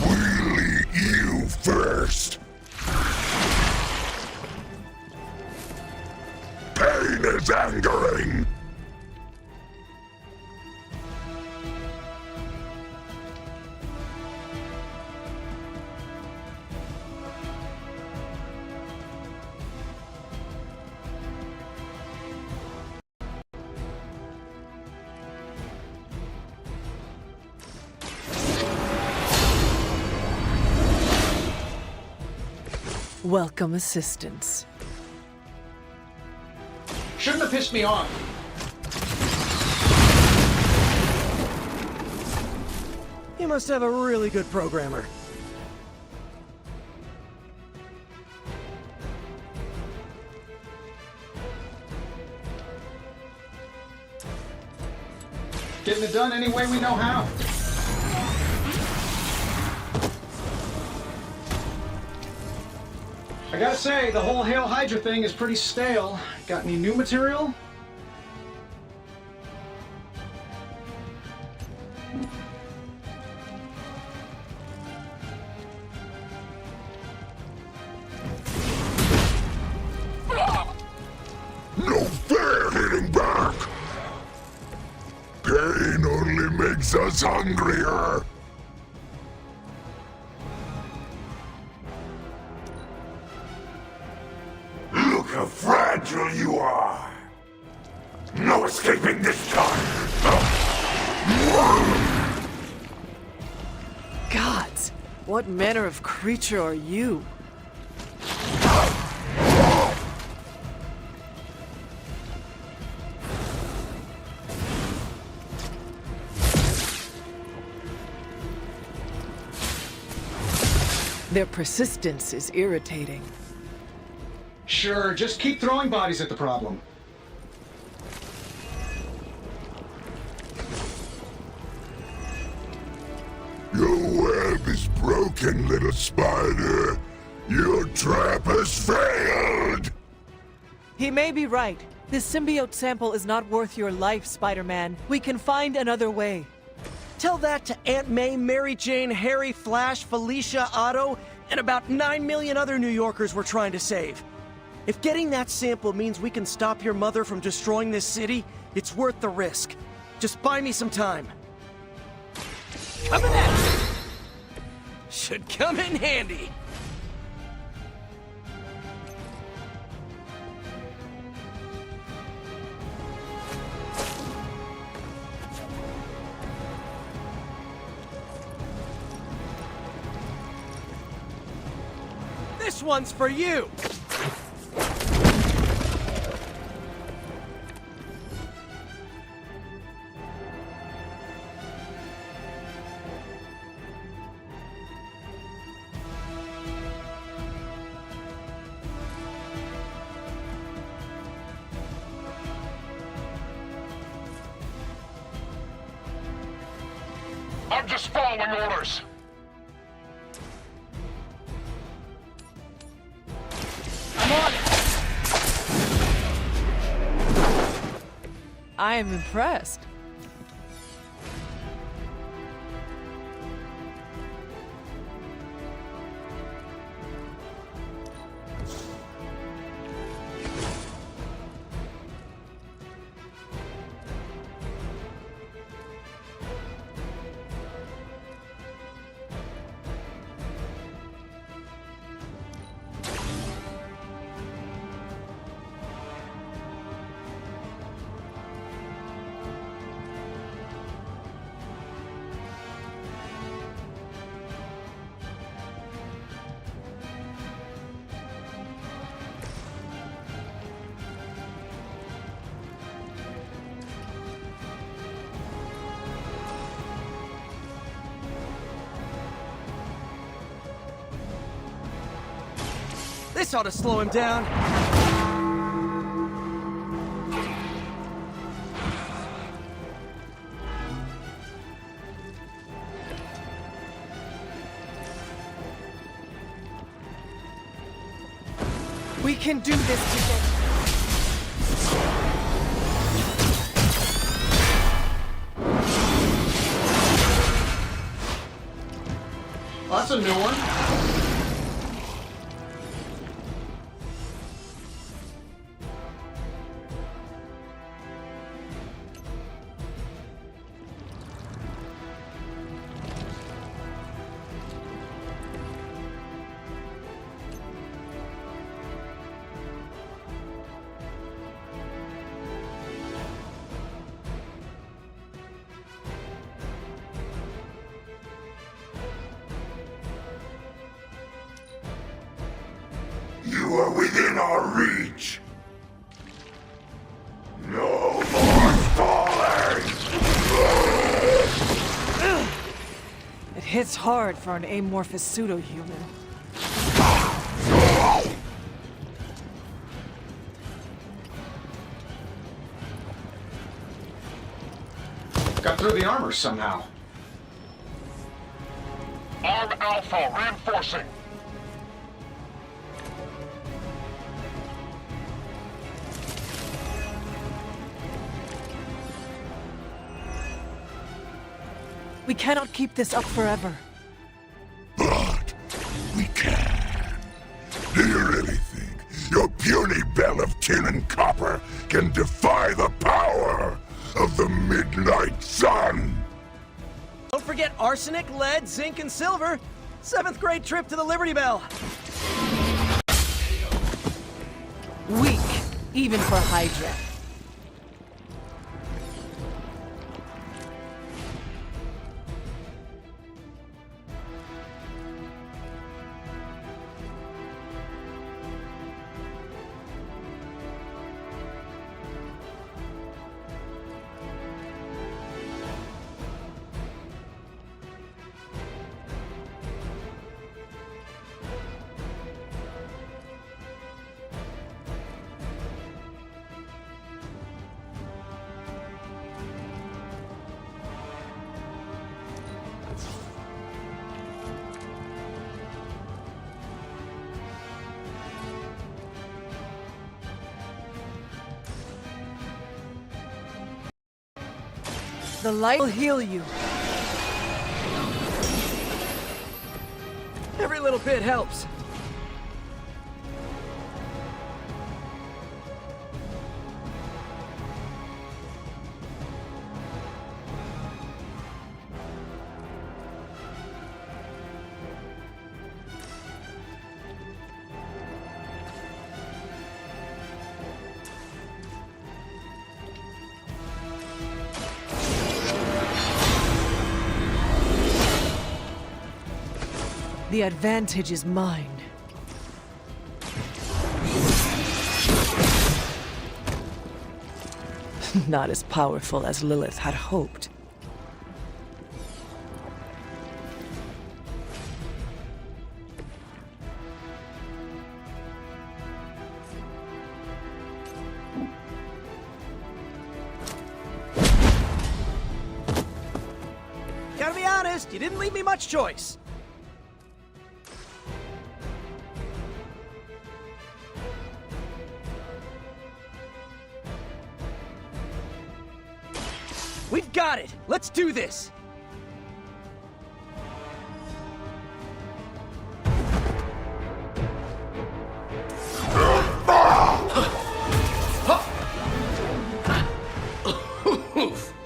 We'll eat you first. Pain is angering. Welcome assistance. Shouldn't have pissed me off. You must have a really good programmer. Getting it done any way we know how. I gotta say, the whole Hail Hydra thing is pretty stale. Got any new material? No fair hitting back. Pain only makes us hungrier. Look how fragile you are. No escaping this time. Gods, what manner of creature are you? Their persistence is irritating. Sure, just keep throwing bodies at the problem. Your web is broken, little spider. Your trap has failed. He may be right. This symbiote sample is not worth your life, Spider-Man. We can find another way. Tell that to Aunt May, Mary Jane, Harry, Flash, Felicia, Otto, and about 9 million other New Yorkers we're trying to save. If getting that sample means we can stop your mother from destroying this city, it's worth the risk. Just buy me some time. Up in that! Should come in handy. This one's for you! I'm just following orders. I'm on it! I am impressed. This ought to slow him down. We can do this together. Well, that's a new one. You are within our reach. No more falling. It hits hard for an amorphous pseudo-human. Got through the armor somehow. Arm Alpha reinforcing. We cannot keep this up forever. But we can. Do you really think your puny bell of tin and copper can defy the power of the Midnight Sun? Don't forget arsenic, lead, zinc, and silver. 7th grade trip to the Liberty Bell. Weak, even for Hydra. The light will heal you. Every little bit helps. The advantage is mine. Not as powerful as Lilith had hoped. Gotta be honest, you didn't leave me much choice. We've got it! Let's do this!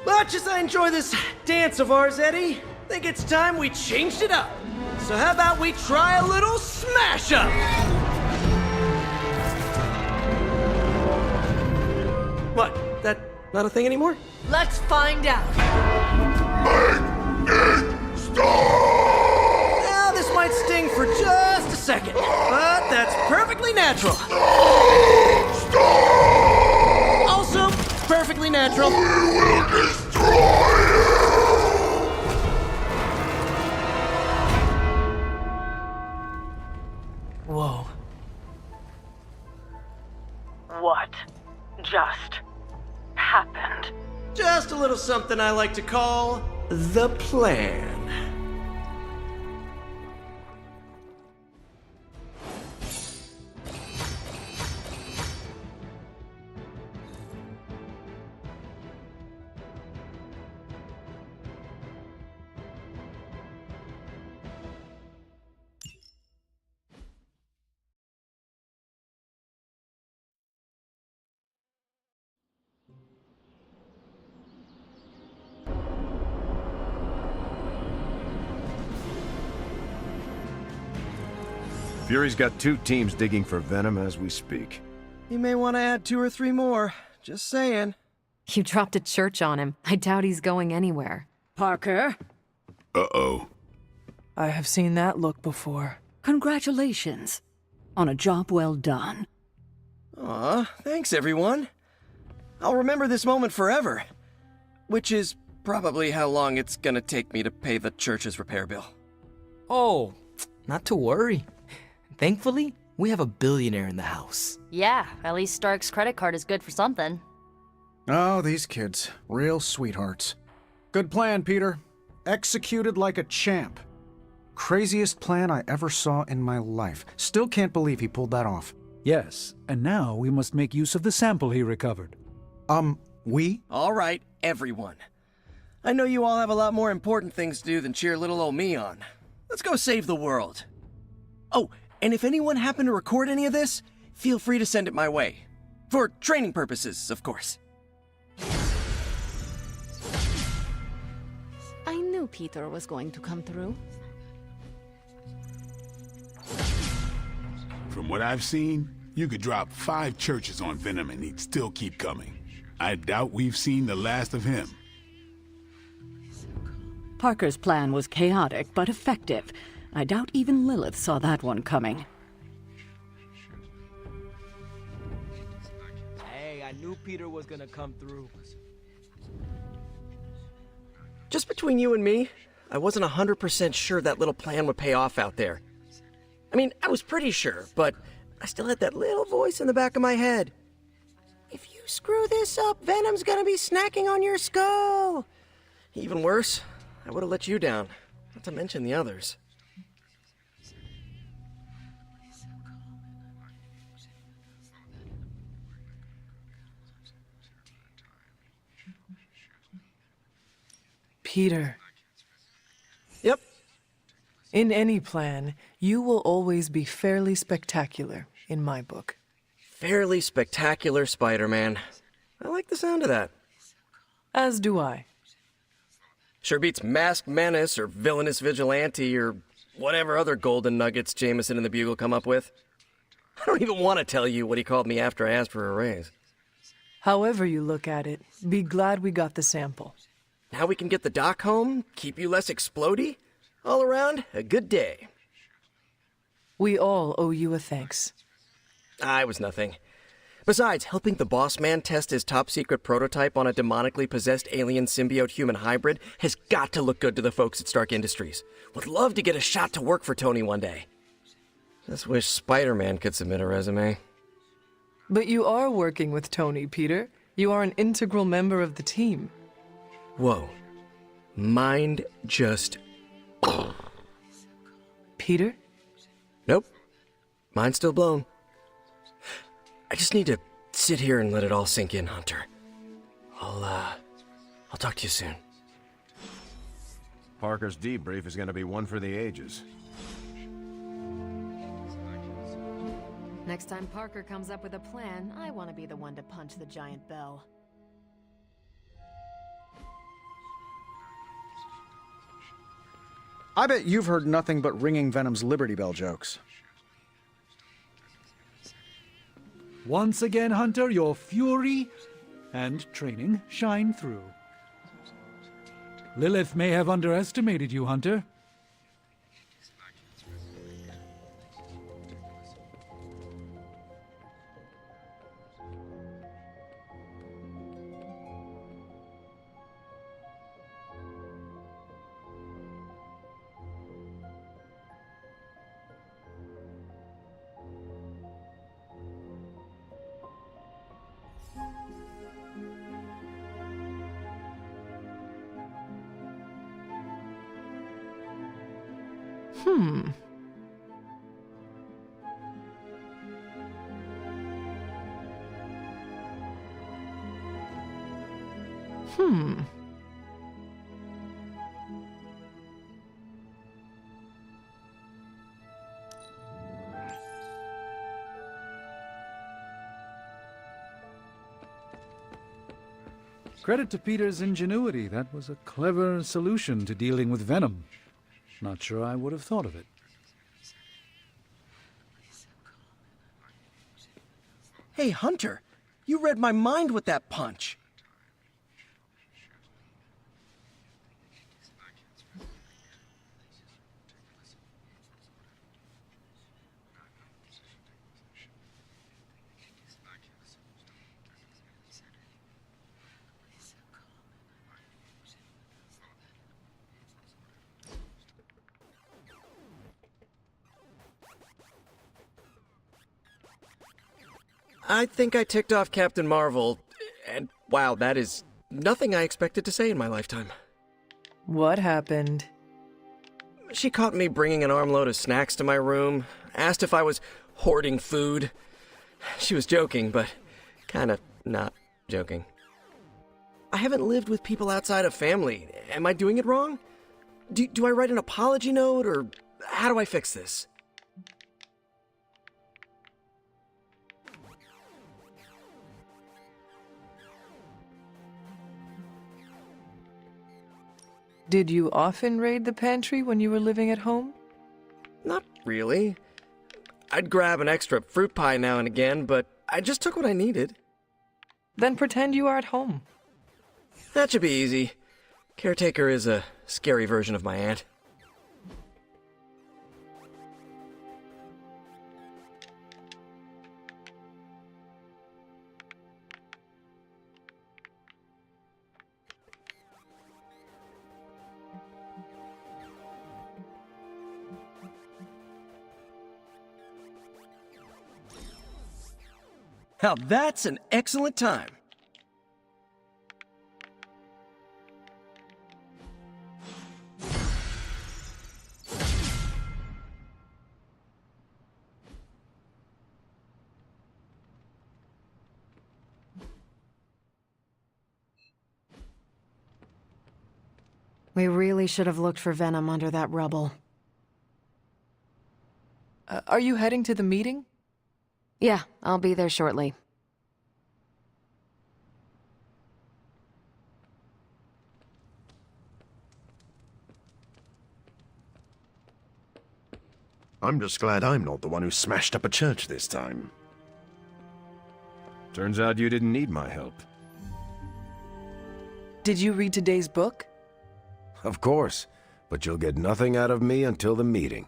Much as I enjoy this dance of ours, Eddie, think it's time we changed it up. So how about we try a little smash up? What? That not a thing anymore? Let's find out. Now, this might sting for just a second, but that's perfectly natural. Also, perfectly natural. We will destroy you! Whoa. What just happened? Just a little something I like to call the plan. Fury's got 2 teams digging for Venom as we speak. You may want to add 2 or 3 more. Just saying. You dropped a church on him. I doubt he's going anywhere. Parker, Uh-oh. I have seen that look before. congratulations on a job well done. Aw, thanks everyone. I'll remember this moment forever. Which is probably how long it's gonna take me to pay the church's repair bill. Oh, not to worry. Thankfully, we have a billionaire in the house. Yeah, at least Stark's credit card is good for something. Oh, these kids. Real sweethearts. Good plan, Peter. Executed like a champ. Craziest plan I ever saw in my life. Still can't believe he pulled that off. Yes, and now we must make use of the sample he recovered. We? All right, everyone. I know you all have a lot more important things to do than cheer little old me on. Let's go save the world. Oh, and if anyone happened to record any of this, feel free to send it my way. For training purposes, of course. I knew Peter was going to come through. From what I've seen, you could drop 5 churches on Venom and he'd still keep coming. I doubt we've seen the last of him. Parker's plan was chaotic but effective. I doubt even Lilith saw that one coming. Hey, I knew Peter was gonna come through. Just between you and me, I wasn't 100% sure that little plan would pay off out there. I mean, I was pretty sure, but I still had that little voice in the back of my head. If you screw this up, Venom's gonna be snacking on your skull. Even worse, I would have let you down, not to mention the others. Peter. Yep. In any plan, you will always be fairly spectacular, in my book. Fairly spectacular Spider-Man. I like the sound of that. As do I. Sure beats Masked Menace or Villainous Vigilante or whatever other golden nuggets Jameson and the Bugle come up with. I don't even want to tell you what he called me after I asked for a raise. However you look at it, be glad we got the sample. Now we can get the doc home, keep you less explodey. All around, a good day. We all owe you a thanks. I was nothing. Besides, helping the boss man test his top-secret prototype on a demonically possessed alien symbiote-human hybrid has got to look good to the folks at Stark Industries. Would love to get a shot to work for Tony one day. Just wish Spider-Man could submit a resume. But you are working with Tony, Peter. You are an integral member of the team. Whoa. Mind just... Peter? Nope. Mind's still blown. I just need to sit here and let it all sink in, Hunter. I'll talk to you soon. Parker's debrief is gonna be one for the ages. Next time Parker comes up with a plan, I want to be the one to punch the giant bell. I bet you've heard nothing but ringing Venom's Liberty Bell jokes. Once again, Hunter, your fury and training shine through. Lilith may have underestimated you, Hunter. Hmm. Credit to Peter's ingenuity. That was a clever solution to dealing with Venom. Not sure I would have thought of it. Hey, Hunter, you read my mind with that punch. I think I ticked off Captain Marvel, and wow, that is nothing I expected to say in my lifetime. What happened? She caught me bringing an armload of snacks to my room, asked if I was hoarding food. She was joking, but kind of not joking. I haven't lived with people outside of family. Am I doing it wrong? Do I write an apology note, or how do I fix this? Did you often raid the pantry when you were living at home? Not really. I'd grab an extra fruit pie now and again, but I just took what I needed. Then pretend you are at home. That should be easy. Caretaker is a scary version of my aunt. Now that's an excellent time. We really should have looked for Venom under that rubble. Are you heading to the meeting? Yeah, I'll be there shortly. I'm just glad I'm not the one who smashed up a church this time. Turns out you didn't need my help. Did you read today's book? Of course, but you'll get nothing out of me until the meeting.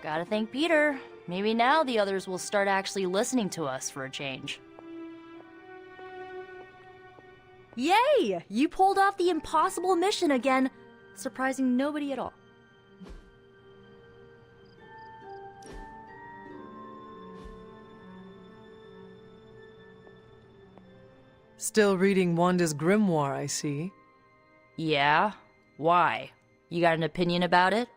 Gotta thank Peter. Maybe now the others will start actually listening to us for a change. Yay! You pulled off the impossible mission again, surprising nobody at all. Still reading Wanda's grimoire, I see. Yeah? Why? You got an opinion about it?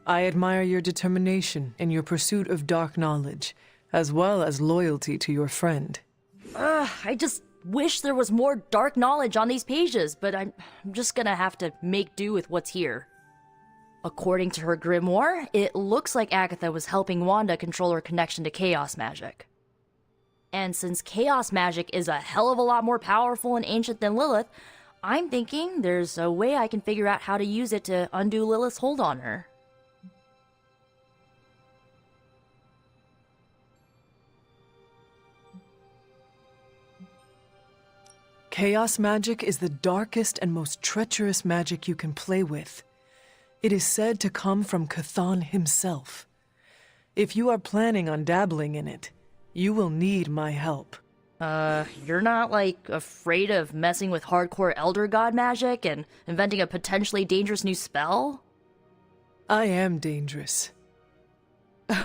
I admire your determination in your pursuit of dark knowledge, as well as loyalty to your friend. I just wish there was more dark knowledge on these pages, but I'm just gonna have to make do with what's here. According to her grimoire, it looks like Agatha was helping Wanda control her connection to chaos magic. And since chaos magic is a hell of a lot more powerful and ancient than Lilith, I'm thinking there's a way I can figure out how to use it to undo Lilith's hold on her. Chaos magic is the darkest and most treacherous magic you can play with. It is said to come from Chthon himself. If you are planning on dabbling in it, you will need my help. You're not, like, afraid of messing with hardcore Elder God magic and inventing a potentially dangerous new spell? I am dangerous.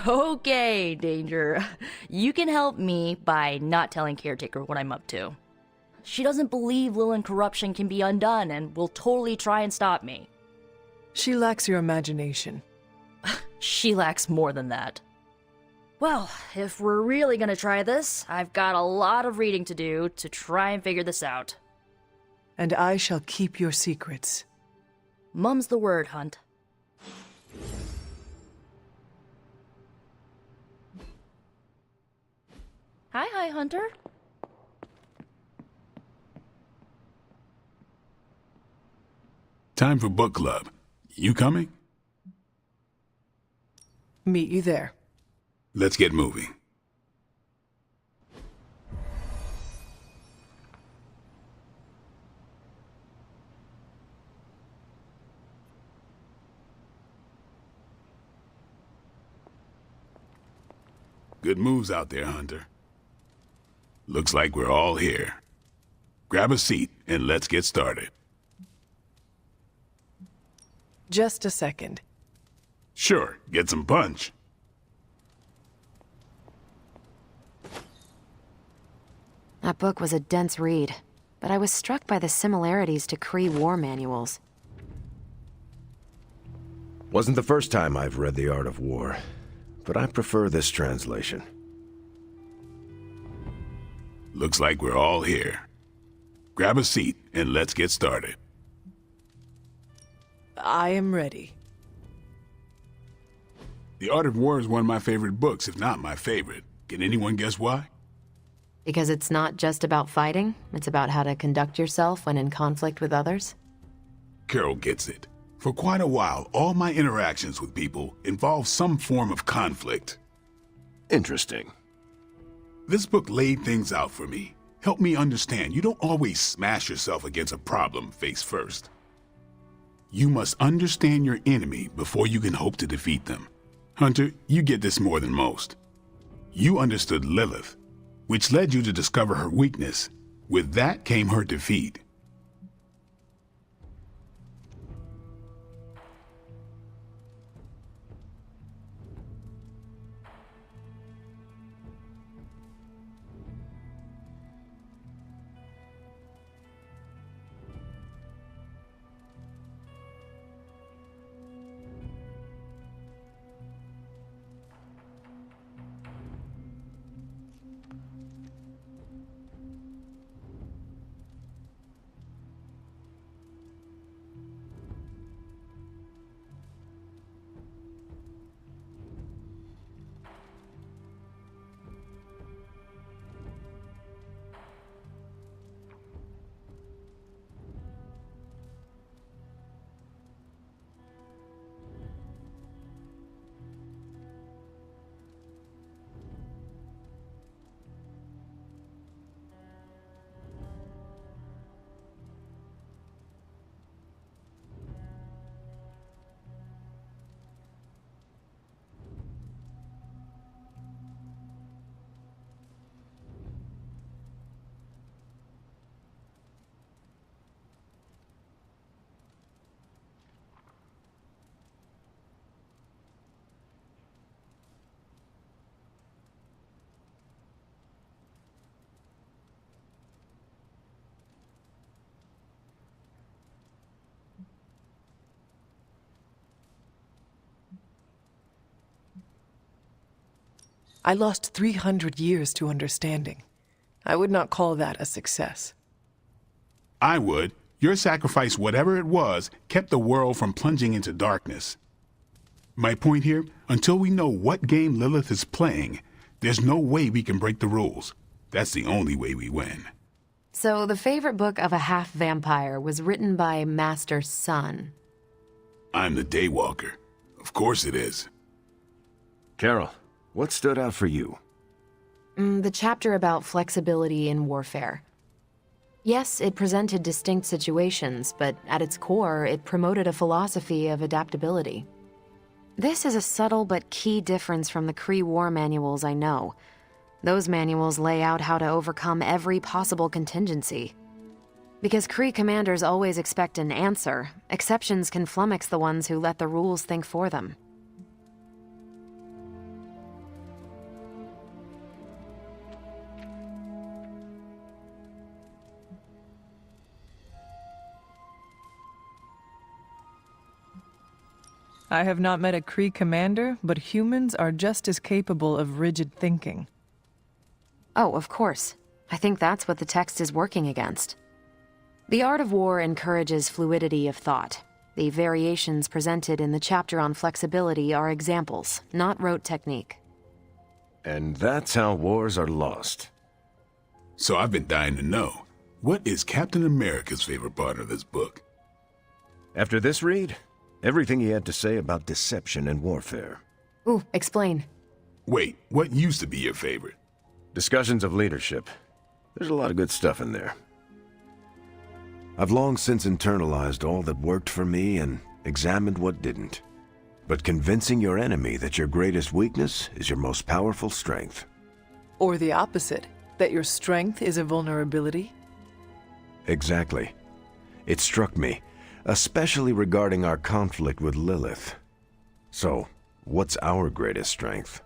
Okay, Danger. You can help me by not telling Caretaker what I'm up to. She doesn't believe Lilin corruption can be undone and will totally try and stop me. She lacks your imagination. She lacks more than that. Well, if we're really gonna try this, I've got a lot of reading to do to try and figure this out. And I shall keep your secrets. Mum's the word, Hunt. Hi, Hunter. Time for book club. You coming? Meet you there. Let's get moving. Good moves out there, Hunter. Looks like we're all here. Grab a seat and let's get started. Just a second. Sure, get some punch. That book was a dense read, but I was struck by the similarities to Kree war manuals. Wasn't the first time I've read The Art of War, but I prefer this translation. Looks like we're all here. Grab a seat and let's get started. I am ready. The Art of War is one of my favorite books, if not my favorite. Can anyone guess why? Because it's not just about fighting, it's about how to conduct yourself when in conflict with others? Carol gets it. For quite a while, all my interactions with people involve some form of conflict. Interesting. This book laid things out for me. Helped me understand you don't always smash yourself against a problem face first. You must understand your enemy before you can hope to defeat them. Hunter, you get this more than most. You understood Lilith, which led you to discover her weakness. With that came her defeat. I lost 300 years to understanding. I would not call that a success. I would. Your sacrifice, whatever it was, kept the world from plunging into darkness. My point here, until we know what game Lilith is playing, there's no way we can break the rules. That's the only way we win. So the favorite book of a half-vampire was written by Master Sun. I'm the Daywalker. Of course it is. Carol, what stood out for you? The chapter about flexibility in warfare. Yes, it presented distinct situations, but at its core, it promoted a philosophy of adaptability. This is a subtle but key difference from the Kree war manuals I know. Those manuals lay out how to overcome every possible contingency. Because Kree commanders always expect an answer, exceptions can flummox the ones who let the rules think for them. I have not met a Kree commander, but humans are just as capable of rigid thinking. Oh, of course. I think that's what the text is working against. The art of war encourages fluidity of thought. The variations presented in the chapter on flexibility are examples, not rote technique. And that's how wars are lost. So I've been dying to know, what is Captain America's favorite part of this book? After this read, everything he had to say about deception and warfare. Ooh, explain. Wait, what used to be your favorite? Discussions of leadership. There's a lot of good stuff in there. I've long since internalized all that worked for me and examined what didn't. But convincing your enemy that your greatest weakness is your most powerful strength. Or the opposite, that your strength is a vulnerability? Exactly. It struck me, especially regarding our conflict with Lilith. So, what's our greatest strength?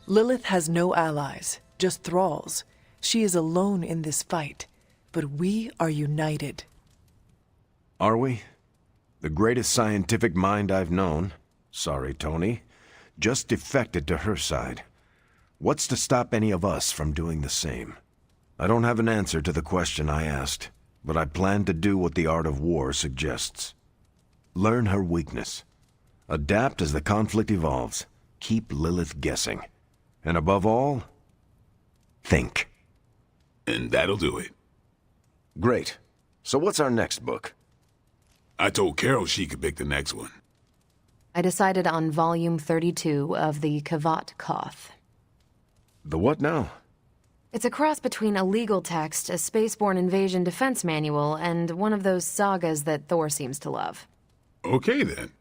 Lilith has no allies, just thralls. She is alone in this fight, but we are united. Are we? The greatest scientific mind I've known, sorry Tony, just defected to her side. What's to stop any of us from doing the same? I don't have an answer to the question I asked, but I plan to do what the art of war suggests. Learn her weakness. Adapt as the conflict evolves. Keep Lilith guessing. And above all, think. And that'll do it. Great. So what's our next book? I told Carol she could pick the next one. I decided on volume 32 of the Kavat Koth. The what now? It's a cross between a legal text, a spaceborne invasion defense manual, and one of those sagas that Thor seems to love. Okay, then.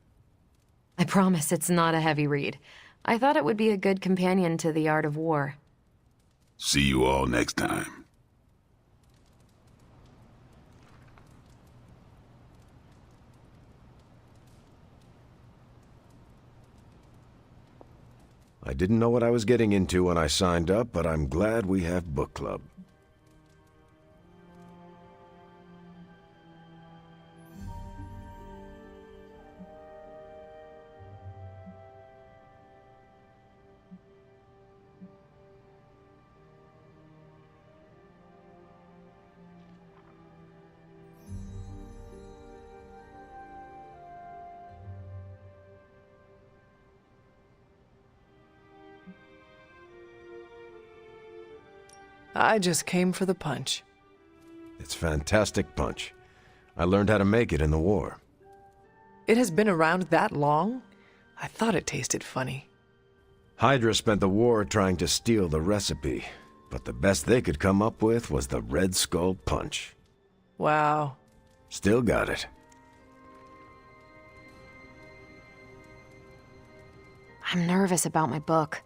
I promise it's not a heavy read. I thought it would be a good companion to the art of war. See you all next time. I didn't know what I was getting into when I signed up, but I'm glad we have book club. I just came for the punch. It's fantastic punch. I learned how to make it in the war. It has been around that long? I thought it tasted funny. Hydra spent the war trying to steal the recipe, but the best they could come up with was the Red Skull Punch. Wow. Still got it. I'm nervous about my book.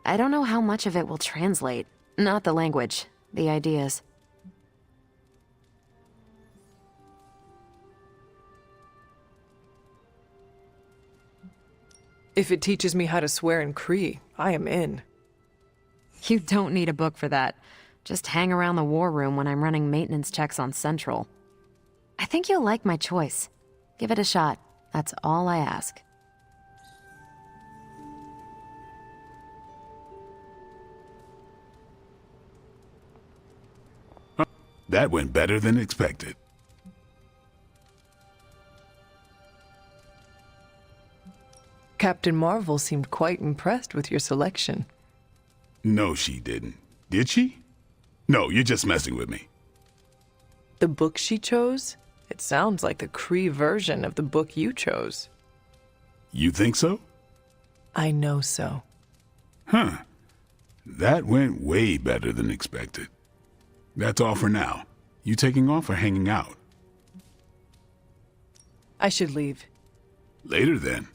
I don't know how much of it will translate. Not the language, the ideas. If it teaches me how to swear in Kree, I am in. You don't need a book for that. Just hang around the war room when I'm running maintenance checks on Central. I think you'll like my choice. Give it a shot. That's all I ask. That went better than expected. Captain Marvel seemed quite impressed with your selection. No, she didn't. Did she? No, you're just messing with me. The book she chose? It sounds like the Kree version of the book you chose. You think so? I know so. Huh. That went way better than expected. That's all for now. You taking off or hanging out? I should leave. Later then.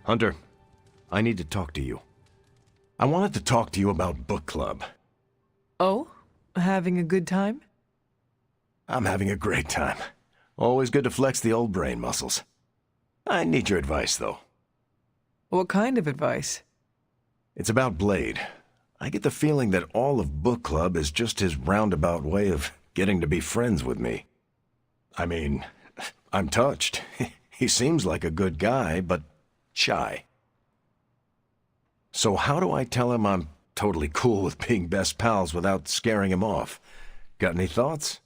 Hunter, I need to talk to you. I wanted to talk to you about book club. Oh? Having a good time? I'm having a great time. Always good to flex the old brain muscles. I need your advice, though. What kind of advice? It's about Blade. I get the feeling that all of book club is just his roundabout way of getting to be friends with me. I mean, I'm touched. He seems like a good guy, but shy. So how do I tell him I'm totally cool with being best pals without scaring him off? Got any thoughts?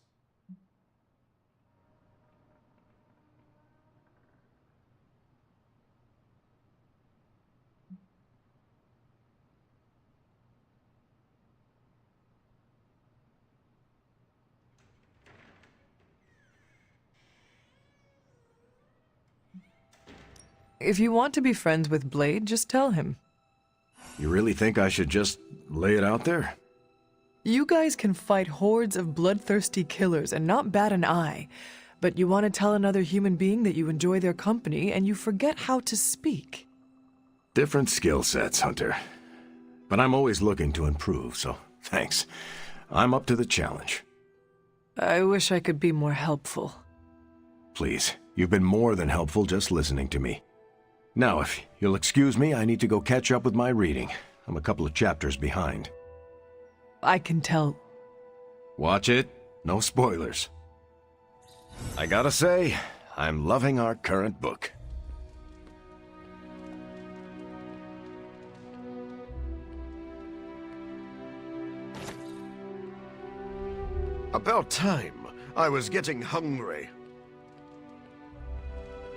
If you want to be friends with Blade, just tell him. You really think I should just lay it out there? You guys can fight hordes of bloodthirsty killers and not bat an eye, but you want to tell another human being that you enjoy their company and you forget how to speak. Different skill sets, Hunter. But I'm always looking to improve, so thanks. I'm up to the challenge. I wish I could be more helpful. Please, you've been more than helpful just listening to me. Now, if you'll excuse me, I need to go catch up with my reading. I'm a couple of chapters behind. I can tell. Watch it. No spoilers. I gotta say, I'm loving our current book. About time. I was getting hungry.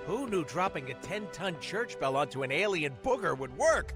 Who knew dropping a 10-ton church bell onto an alien booger would work?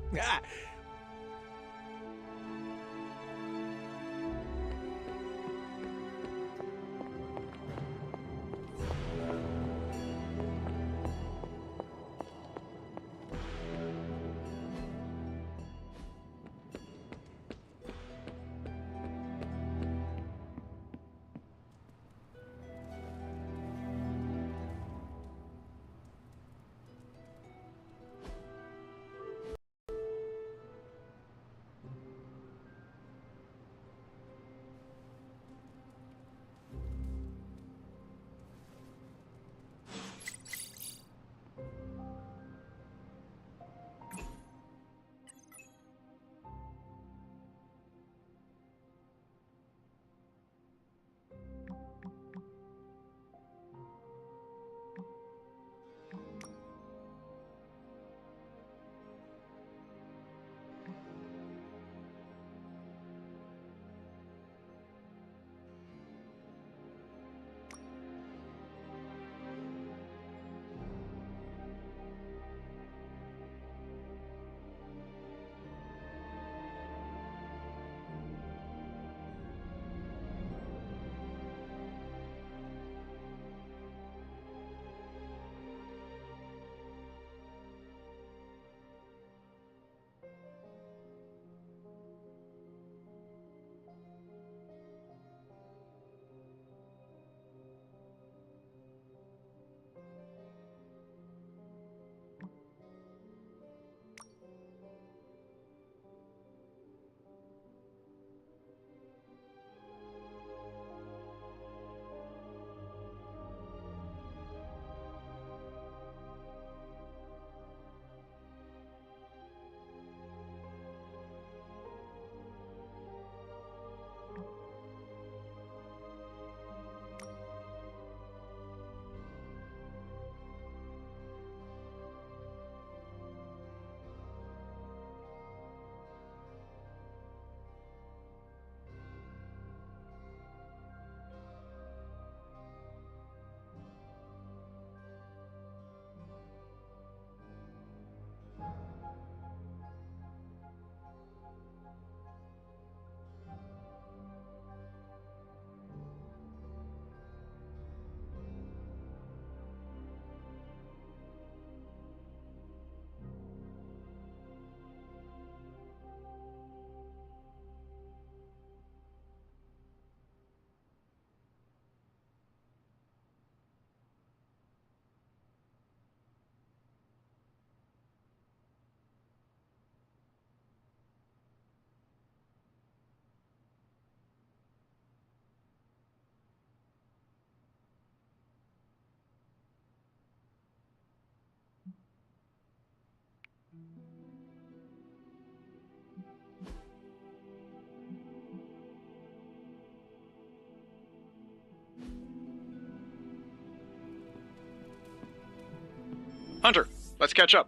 Hunter, let's catch up.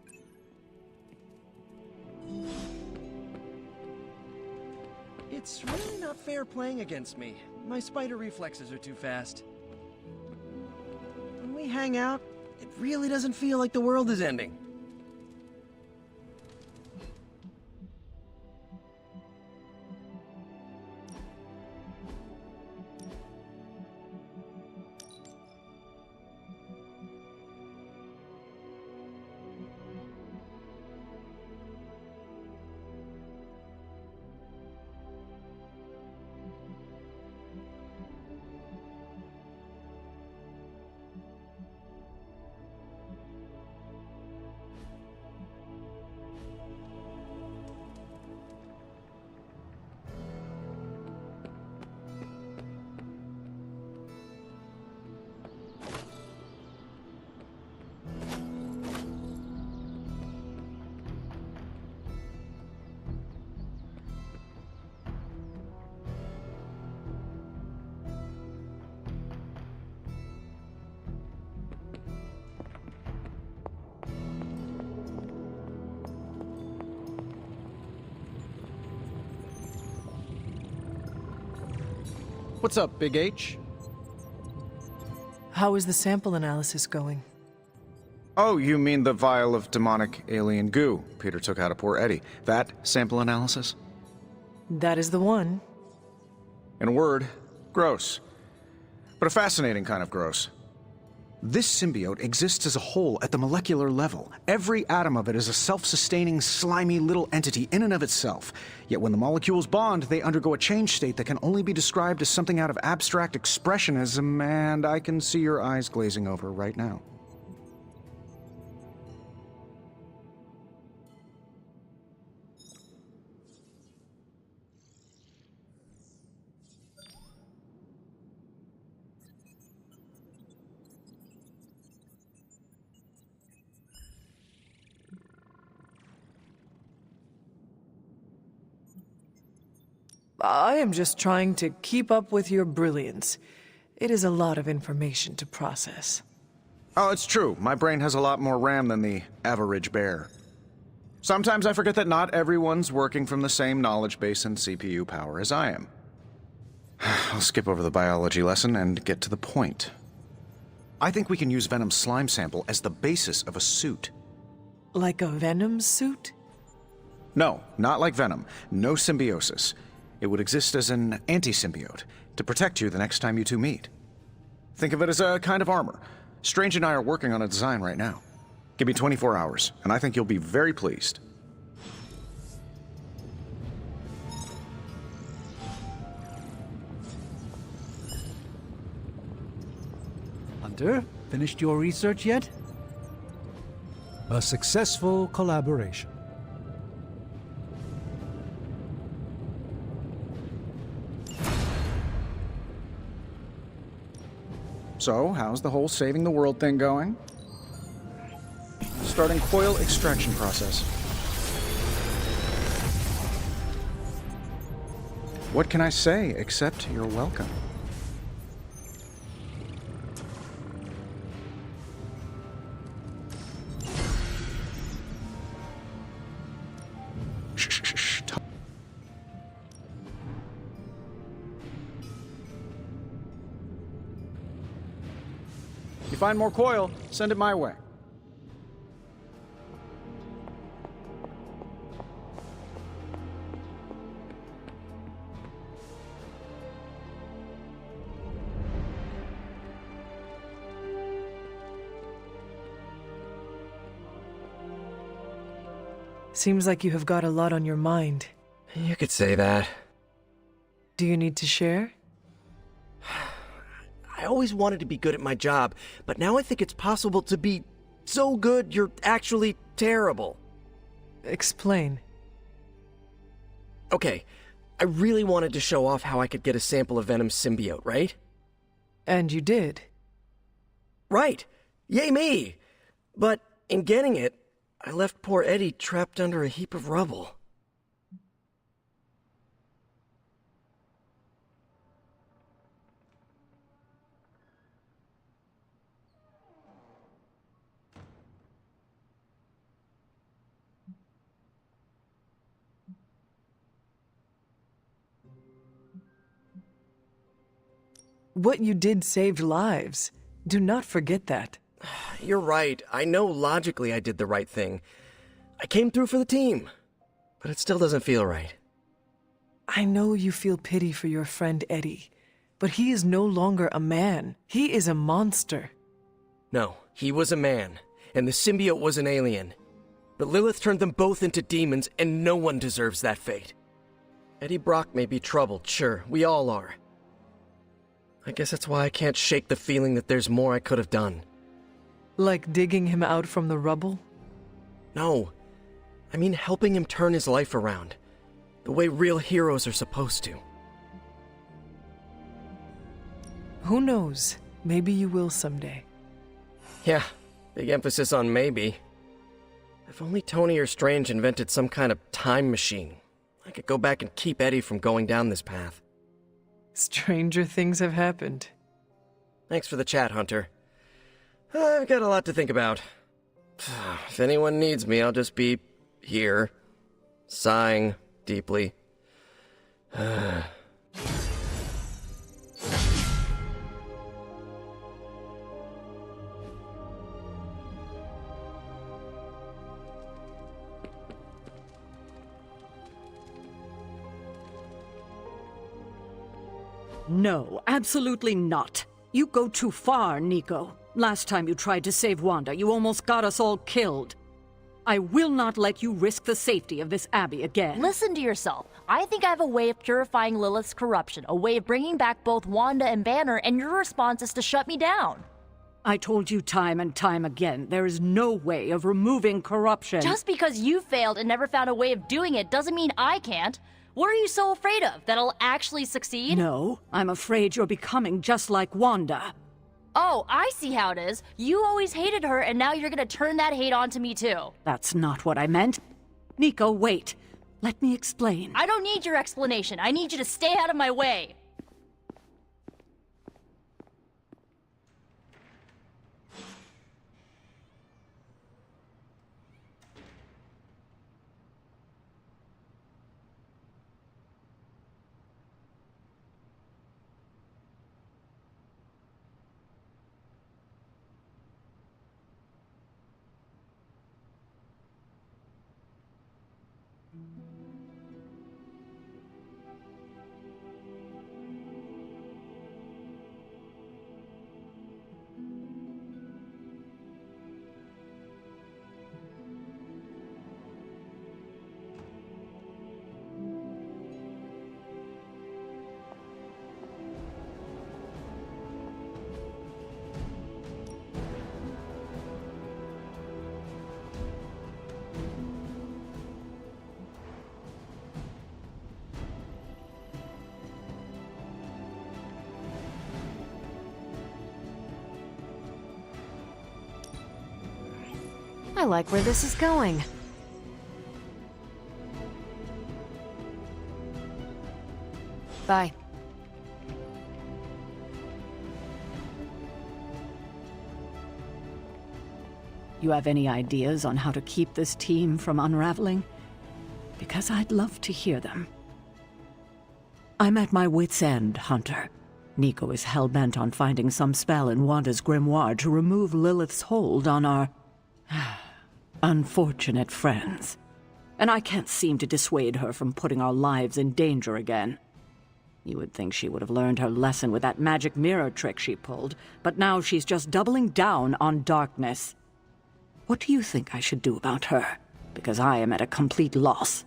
It's really not fair playing against me. My spider reflexes are too fast. When we hang out, it really doesn't feel like the world is ending. What's up, Big H? How is the sample analysis going? Oh, you mean the vial of demonic alien goo Peter took out of poor Eddie. That sample analysis? That is the one. In a word, gross. But a fascinating kind of gross. This symbiote exists as a whole at the molecular level. Every atom of it is a self-sustaining, slimy little entity in and of itself. Yet when the molecules bond, they undergo a change state that can only be described as something out of abstract expressionism, and I can see your eyes glazing over right now. I am just trying to keep up with your brilliance. It is a lot of information to process. Oh, it's true. My brain has a lot more RAM than the average bear. Sometimes I forget that not everyone's working from the same knowledge base and CPU power as I am. I'll skip over the biology lesson and get to the point. I think we can use Venom's slime sample as the basis of a suit. Like a Venom suit? No, not like Venom. No symbiosis. It would exist as an anti-symbiote, to protect you the next time you two meet. Think of it as a kind of armor. Strange and I are working on a design right now. Give me 24 hours, and I think you'll be very pleased. Hunter, finished your research yet? A successful collaboration. So, how's the whole saving the world thing going? Starting coil extraction process. What can I say except you're welcome? Shh. You find more coil, send it my way. Seems like you have got a lot on your mind. You could say that. Do you need to share? I always wanted to be good at my job, but now I think it's possible to be so good you're actually terrible. Explain. Okay, I really wanted to show off how I could get a sample of Venom's symbiote, right? And you did. Right! Yay me! But in getting it, I left poor Eddie trapped under a heap of rubble. What you did saved lives. Do not forget that. You're right. I know logically I did the right thing. I came through for the team. But it still doesn't feel right. I know you feel pity for your friend Eddie, but he is no longer a man. He is a monster. No, he was a man, and the symbiote was an alien. But Lilith turned them both into demons, and no one deserves that fate. Eddie Brock may be troubled, sure, we all are. I guess that's why I can't shake the feeling that there's more I could have done. Like digging him out from the rubble? No. I mean helping him turn his life around. The way real heroes are supposed to. Who knows? Maybe you will someday. Yeah, big emphasis on maybe. If only Tony or Strange invented some kind of time machine, I could go back and keep Eddie from going down this path. Stranger things have happened. Thanks for the chat, Hunter. I've got a lot to think about. If anyone needs me, I'll just be here, sighing deeply. No, absolutely not. You go too far, Nico. Last time you tried to save Wanda, you almost got us all killed. I will not let you risk the safety of this Abbey again. Listen to yourself. I think I have a way of purifying Lilith's corruption, a way of bringing back both Wanda and Banner, and your response is to shut me down. I told you time and time again, there is no way of removing corruption. Just because you failed and never found a way of doing it doesn't mean I can't. What are you so afraid of? That I'll actually succeed? No, I'm afraid you're becoming just like Wanda. Oh, I see how it is. You always hated her, and now you're gonna turn that hate onto me too. That's not what I meant. Nico, wait. Let me explain. I don't need your explanation. I need you to stay out of my way. I like where this is going. Bye. You have any ideas on how to keep this team from unraveling? Because I'd love to hear them. I'm at my wit's end, Hunter. Nico is hell-bent on finding some spell in Wanda's grimoire to remove Lilith's hold on our unfortunate friends. And I can't seem to dissuade her from putting our lives in danger again. You would think she would have learned her lesson with that magic mirror trick she pulled, but now she's just doubling down on darkness. What do you think I should do about her? Because I am at a complete loss.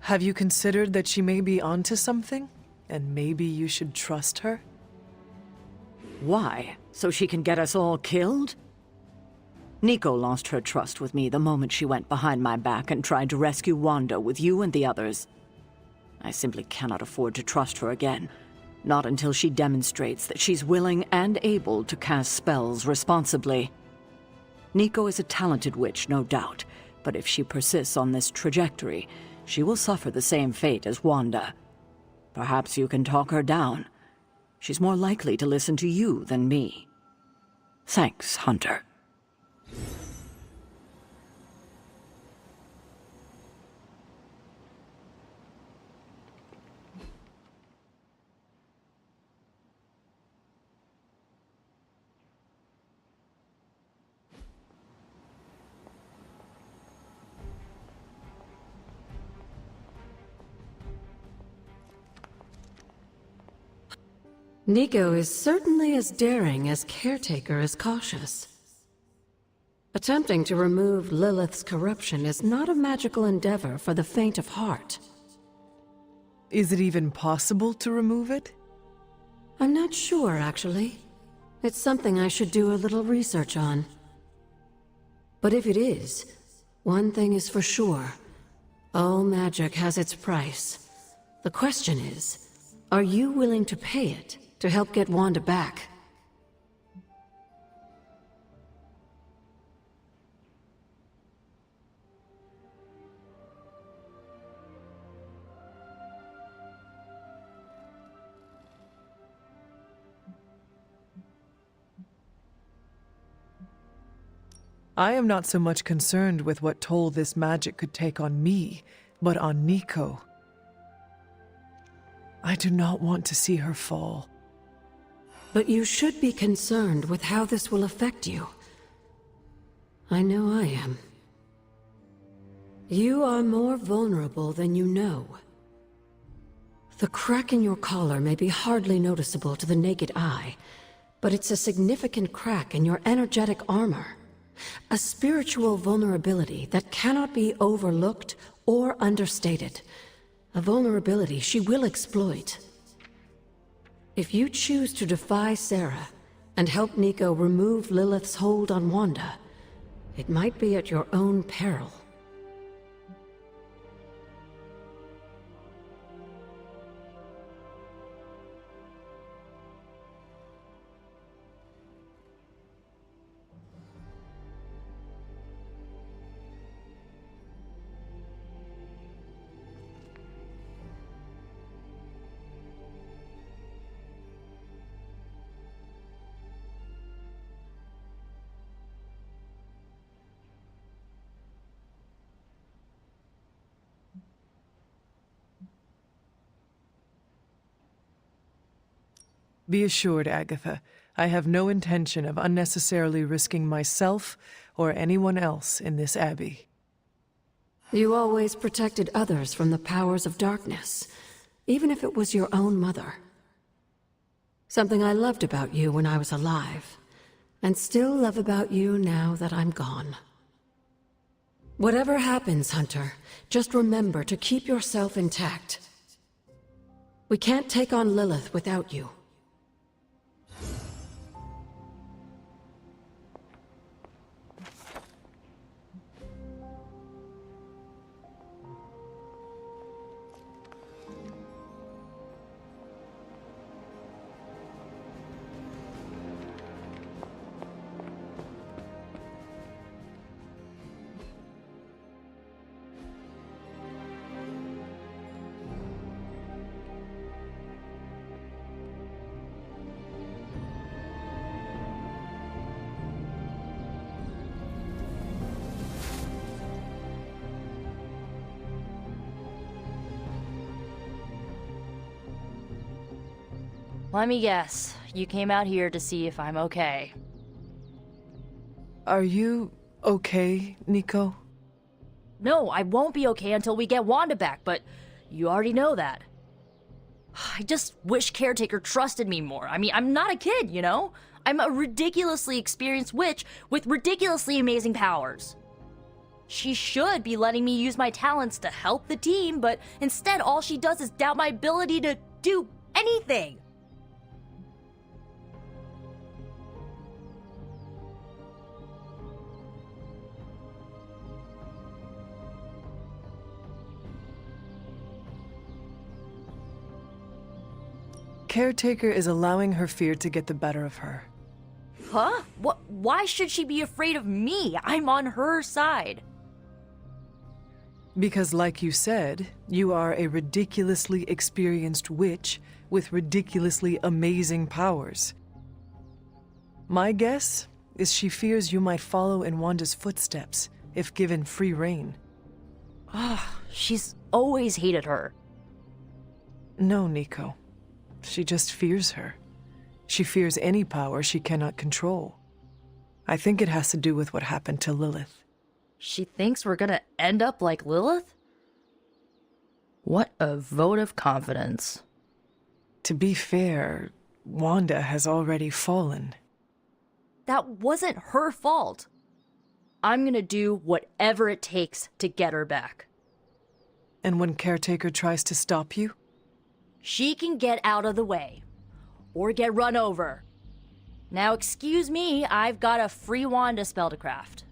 Have you considered that she may be onto something? And maybe you should trust her? Why? So she can get us all killed? Nico lost her trust with me the moment she went behind my back and tried to rescue Wanda with you and the others. I simply cannot afford to trust her again. Not until she demonstrates that she's willing and able to cast spells responsibly. Nico is a talented witch, no doubt, but if she persists on this trajectory, she will suffer the same fate as Wanda. Perhaps you can talk her down. She's more likely to listen to you than me. Thanks, Hunter. Nico is certainly as daring as Caretaker is cautious. Attempting to remove Lilith's corruption is not a magical endeavor for the faint of heart. Is it even possible to remove it? I'm not sure, actually. It's something I should do a little research on. But if it is, one thing is for sure. All magic has its price. The question is, are you willing to pay it to help get Wanda back? I am not so much concerned with what toll this magic could take on me, but on Nico. I do not want to see her fall. But you should be concerned with how this will affect you. I know I am. You are more vulnerable than you know. The crack in your collar may be hardly noticeable to the naked eye, but it's a significant crack in your energetic armor. A spiritual vulnerability that cannot be overlooked or understated. A vulnerability she will exploit. If you choose to defy Sarah and help Nico remove Lilith's hold on Wanda, it might be at your own peril. Be assured, Agatha, I have no intention of unnecessarily risking myself or anyone else in this abbey. You always protected others from the powers of darkness, even if it was your own mother. Something I loved about you when I was alive, and still love about you now that I'm gone. Whatever happens, Hunter, just remember to keep yourself intact. We can't take on Lilith without you. Let me guess. You came out here to see if I'm okay. Are you okay, Nico? No, I won't be okay until we get Wanda back, but you already know that. I just wish Caretaker trusted me more. I mean, I'm not a kid, you know? I'm a ridiculously experienced witch with ridiculously amazing powers. She should be letting me use my talents to help the team, but instead all she does is doubt my ability to do anything. Caretaker is allowing her fear to get the better of her. Huh? What? Why should she be afraid of me? I'm on her side. Because like you said, you are a ridiculously experienced witch with ridiculously amazing powers. My guess is she fears you might follow in Wanda's footsteps if given free rein. She's always hated her. No, Nico. She just fears her. She fears any power she cannot control. I think it has to do with what happened to Lilith. She thinks we're gonna end up like Lilith? What a vote of confidence. To be fair, Wanda has already fallen. That wasn't her fault. I'm gonna do whatever it takes to get her back. And when Caretaker tries to stop you? She can get out of the way. Or get run over. Now excuse me, I've got a free Wanda spell to craft.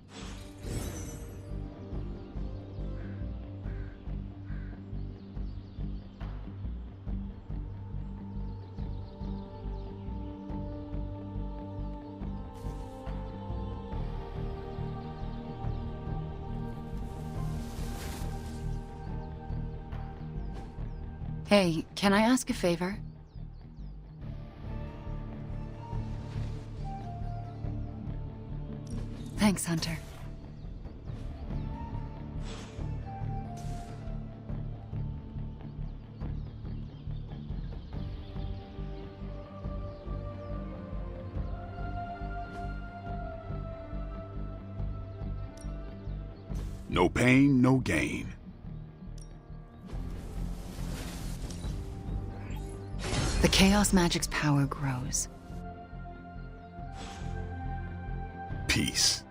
Hey, can I ask a favor? Thanks, Hunter. No pain, no gain. The Chaos Magic's power grows. Peace.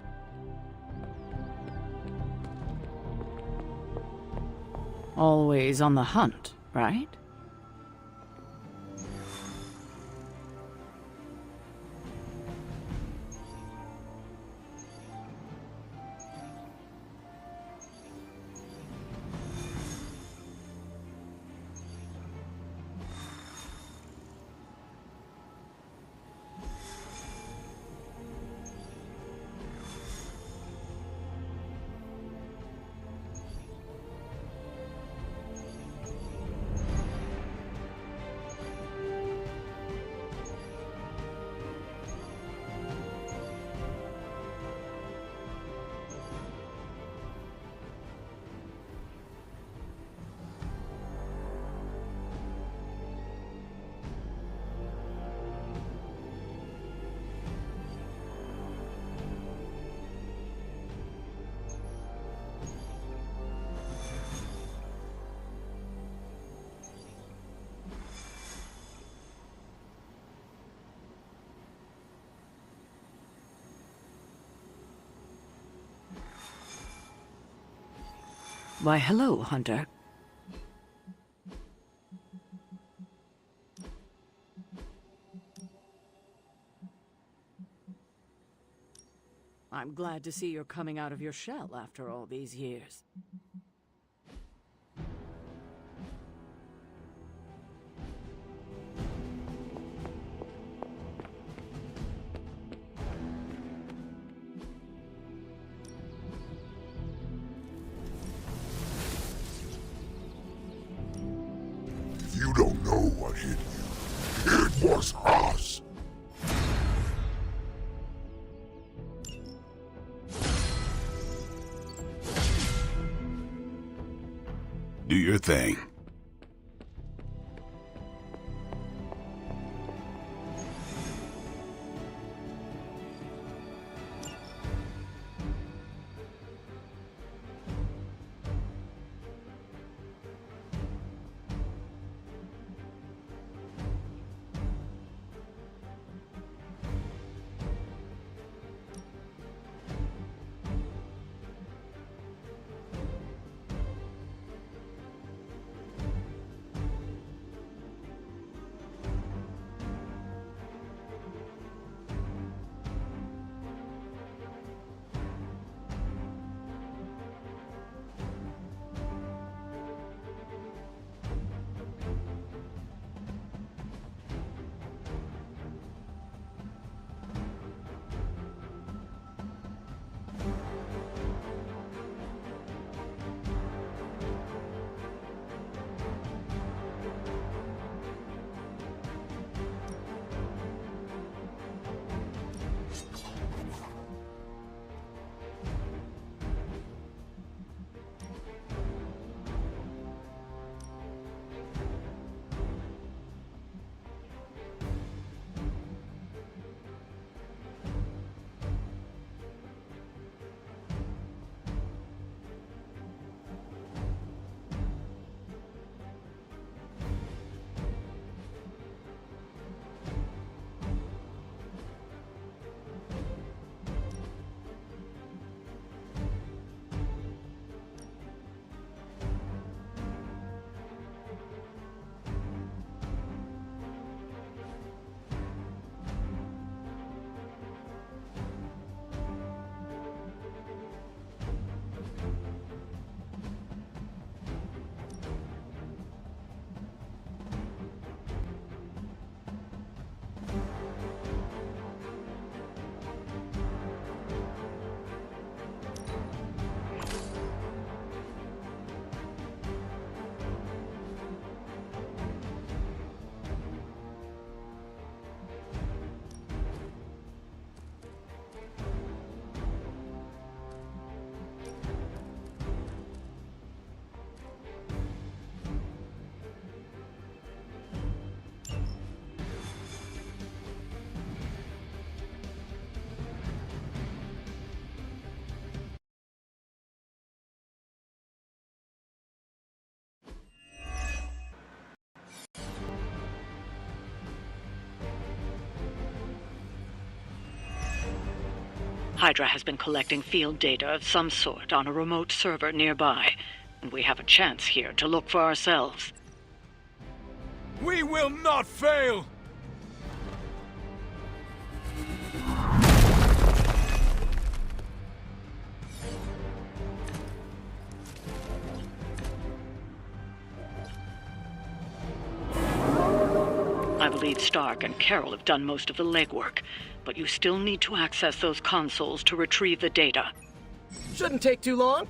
Always on the hunt, right? Why, hello, Hunter. I'm glad to see you're coming out of your shell after all these years. You don't know what hit you. It was us. Do your thing. Hydra has been collecting field data of some sort on a remote server nearby, and we have a chance here to look for ourselves. We will not fail! I believe Stark and Carol have done most of the legwork, but you still need to access those consoles to retrieve the data. Shouldn't take too long.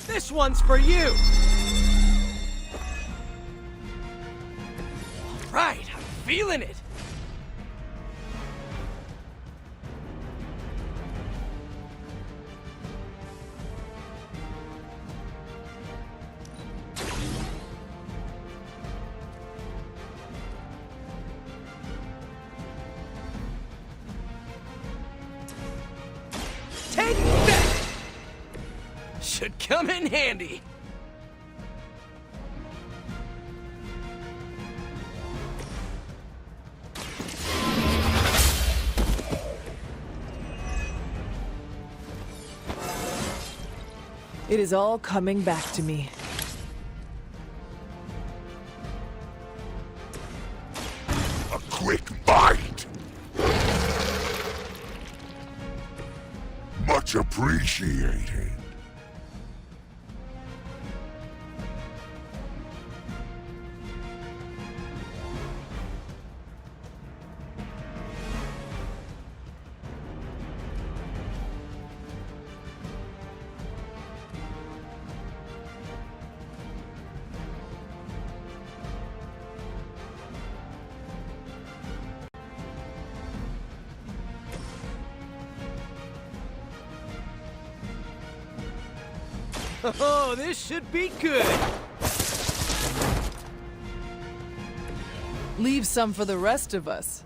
This one's for you! All right, I'm feeling it! Take that! Should come in handy. It is all coming back to me. A quick bite! Much appreciated. Oh, this should be good. Leave some for the rest of us.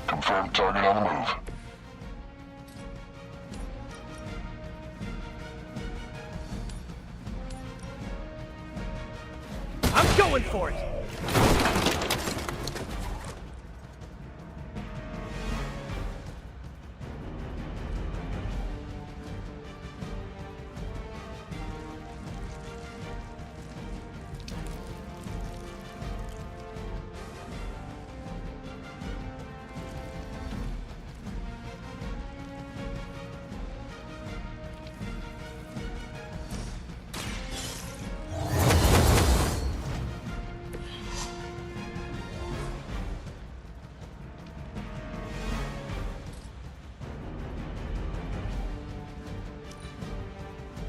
Confirm target on the move. I'm going for it.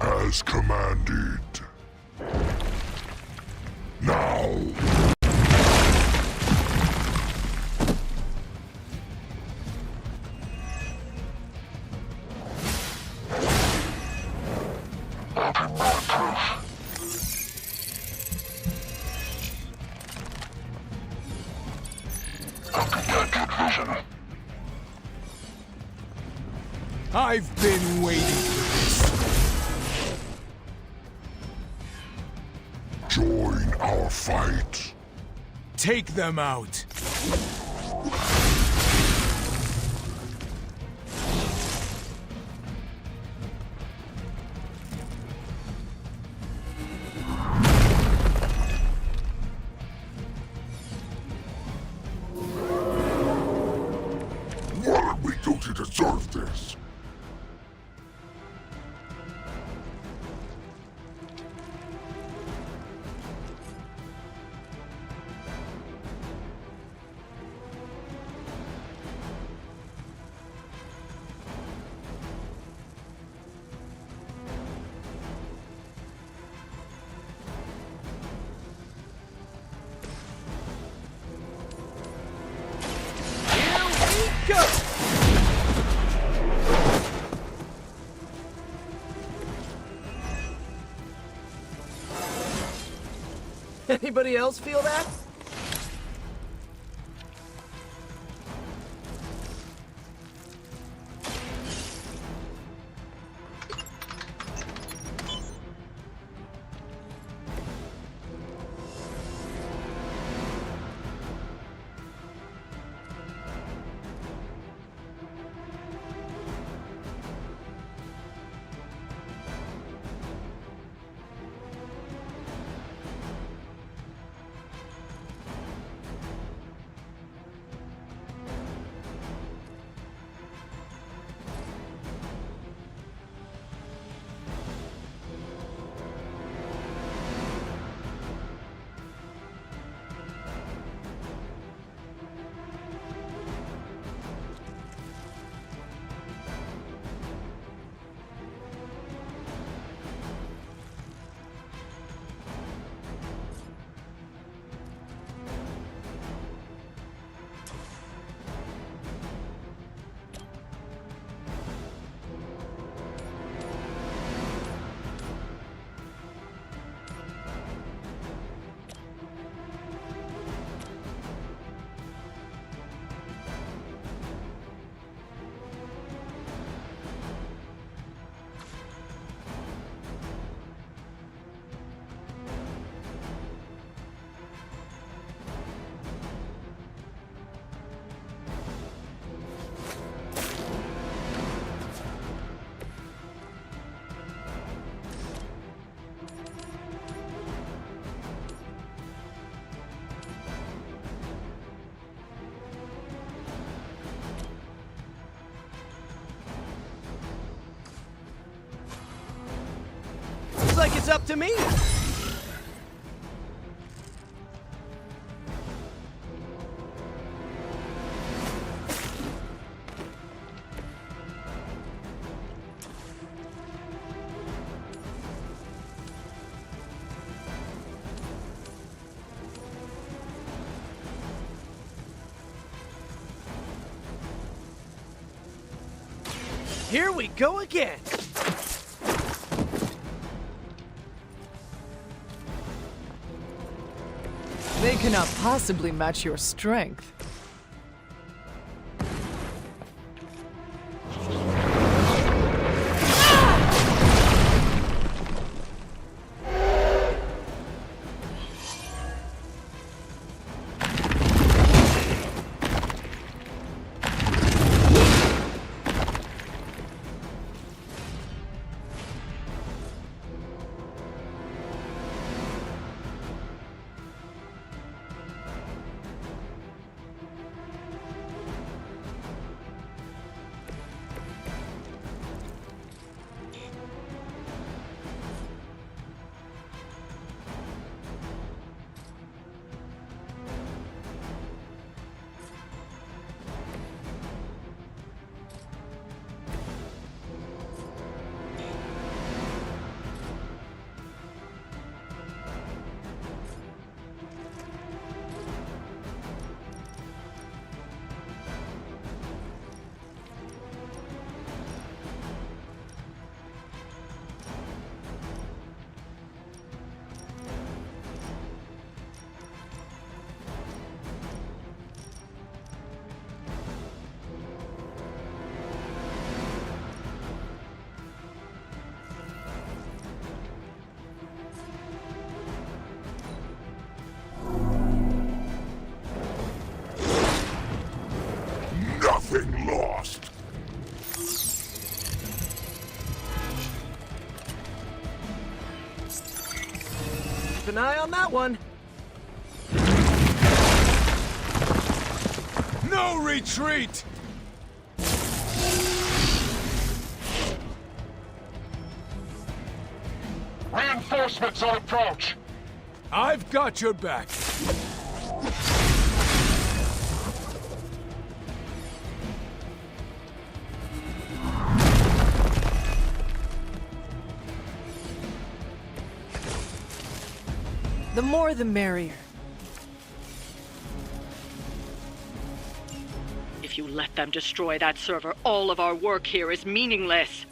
As commanded. Now. I've been waiting for this. Join our fight. Take them out. What did we do to deserve this? Anybody else feel that? Like it's up to me. Here we go again. They cannot possibly match your strength. Nothing lost. Keep an eye on that one. No retreat! Reinforcements on approach. I've got your back. The more the merrier. If you let them destroy that server, all of our work here is meaningless.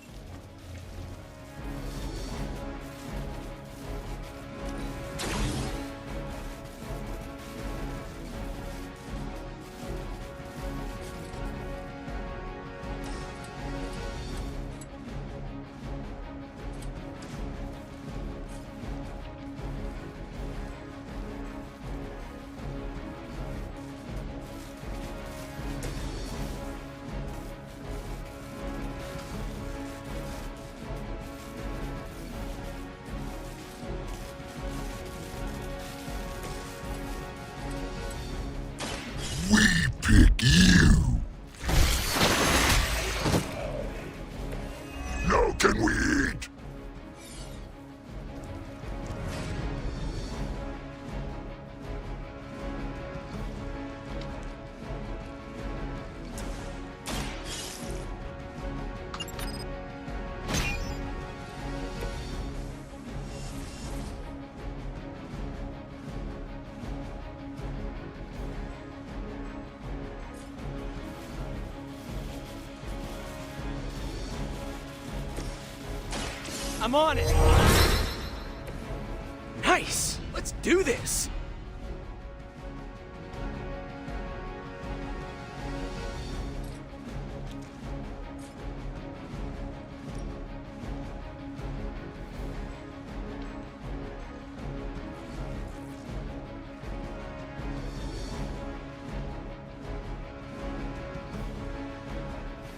we pick you. Now can we eat? I'm on it! Nice! Let's do this!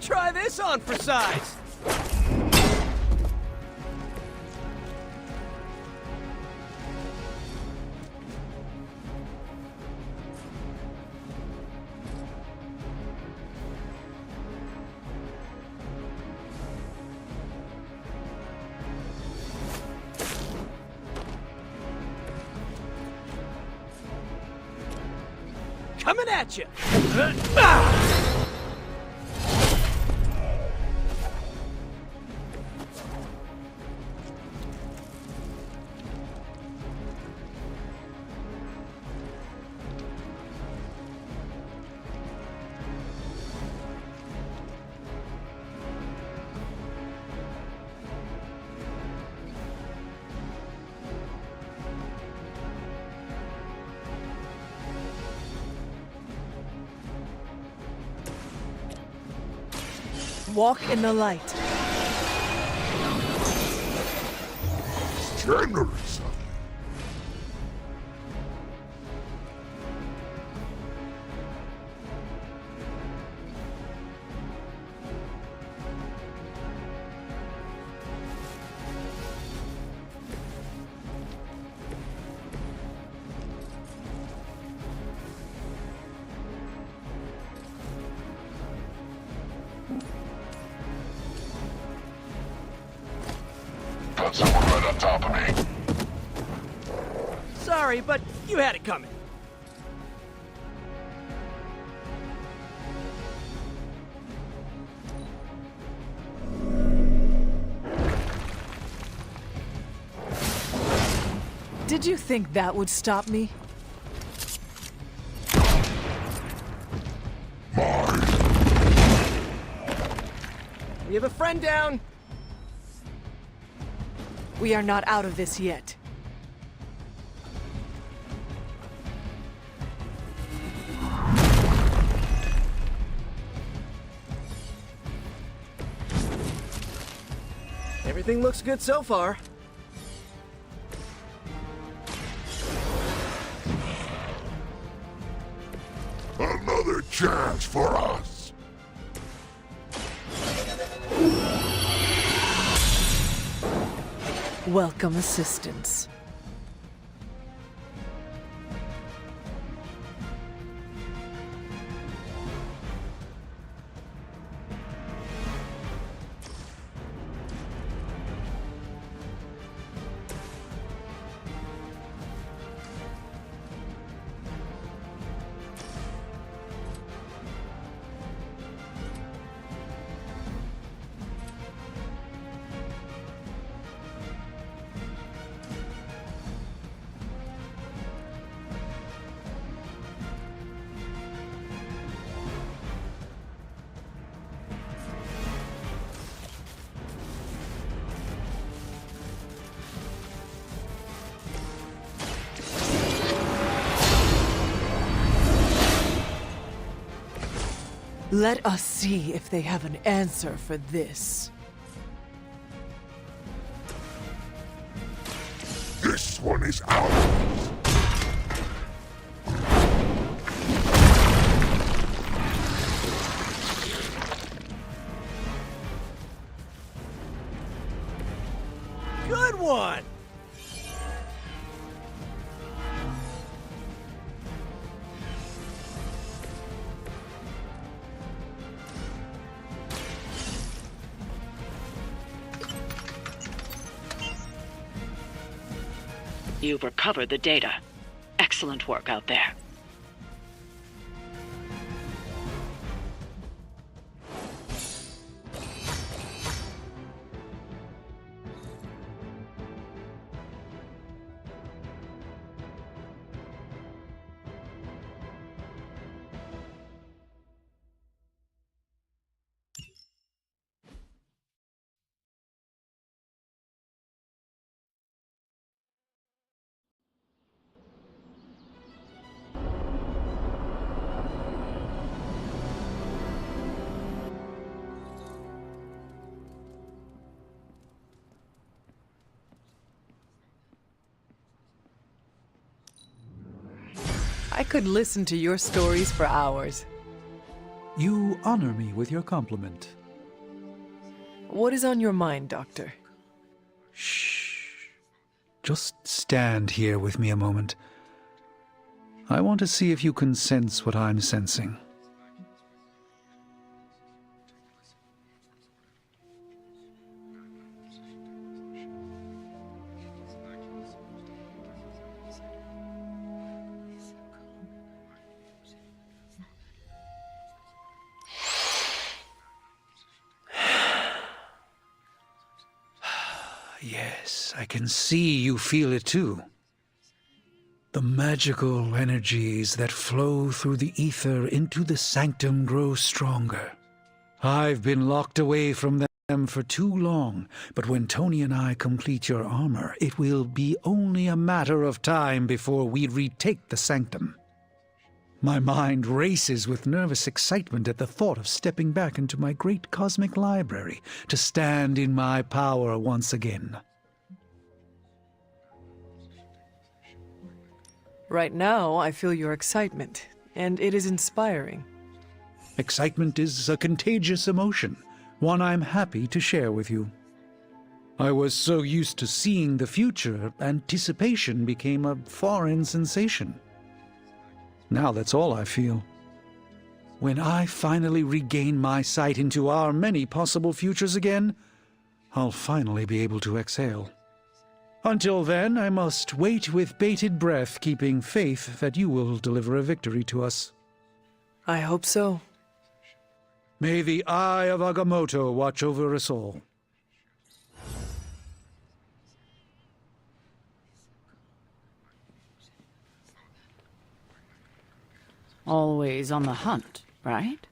Try this on for size! Coming at you! Walk in the light. Generous of Got someone right on top of me. Sorry, but you had it coming. Did you think that would stop me? We have a friend down. We are not out of this yet. Everything looks good so far. Another chance for us. Welcome assistance. Let us see if they have an answer for this. This one is ours. Good one! You've recovered the data. Excellent work out there. I could listen to your stories for hours. You honor me with your compliment. What is on your mind, Doctor? Just stand here with me a moment. I want to see if you can sense what I'm sensing. Yes, I can see you feel it too. The magical energies that flow through the ether into the sanctum grow stronger. I've been locked away from them for too long, but when Tony and I complete your armor, it will be only a matter of time before we retake the sanctum. My mind races with nervous excitement at the thought of stepping back into my great cosmic library to stand in my power once again. Right now, I feel your excitement, and it is inspiring. Excitement is a contagious emotion, one I'm happy to share with you. I was so used to seeing the future, anticipation became a foreign sensation. Now that's all I feel. When I finally regain my sight into our many possible futures again, I'll finally be able to exhale. Until then, I must wait with bated breath, keeping faith that you will deliver a victory to us. I hope so. May the Eye of Agamotto watch over us all. Always on the hunt, right?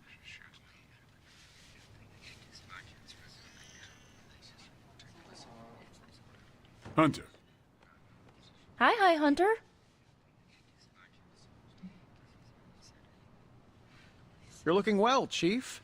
Hunter. Hi, Hunter. You're looking well, Chief.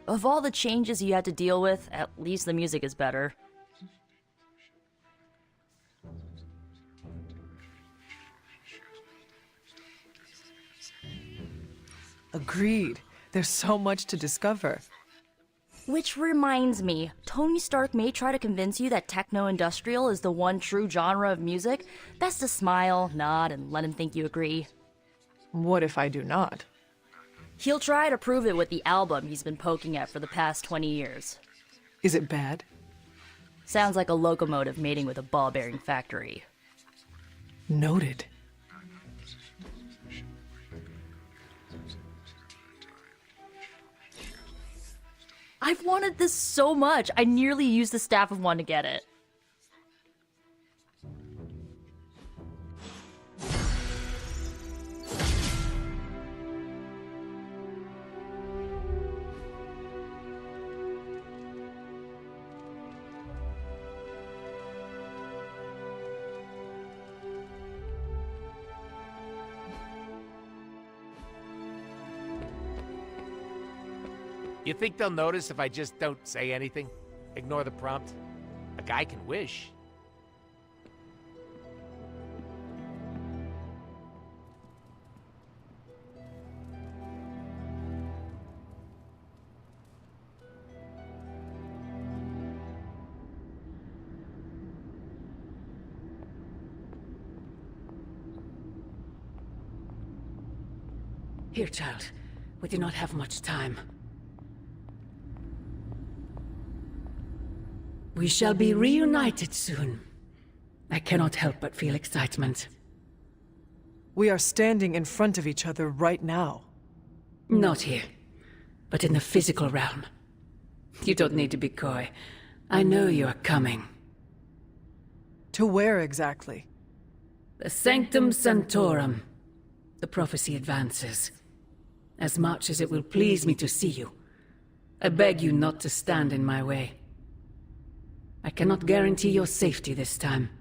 Of all the changes you had to deal with, at least the music is better. Agreed. There's so much to discover. Which reminds me, Tony Stark may try to convince you that techno-industrial is the one true genre of music. Best to smile, nod, and let him think you agree. What if I do not? He'll try to prove it with the album he's been poking at for the past 20 years. Is it bad? Sounds like a locomotive mating with a ball-bearing factory. Noted. I've wanted this so much, I nearly used the Staff of One to get it. You think they'll notice if I just don't say anything? Ignore the prompt? A guy can wish. Here, child. We do not have much time. We shall be reunited soon. I cannot help but feel excitement. We are standing in front of each other right now. Not here, but in the physical realm. You don't need to be coy. I know you are coming. To where exactly? The Sanctum Sanctorum. The prophecy advances. As much as it will please me to see you, I beg you not to stand in my way. I cannot guarantee your safety this time.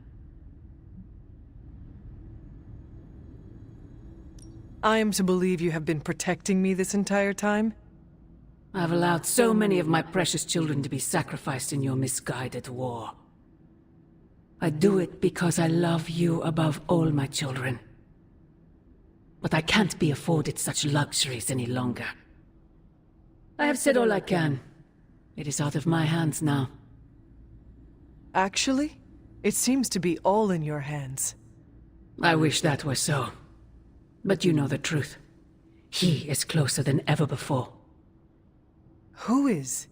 I am to believe you have been protecting me this entire time? I've allowed so many of my precious children to be sacrificed in your misguided war. I do it because I love you above all my children. But I can't be afforded such luxuries any longer. I have said all I can. It is out of my hands now. Actually, it seems to be all in your hands. I wish that were so. But you know the truth. He is closer than ever before. Who is?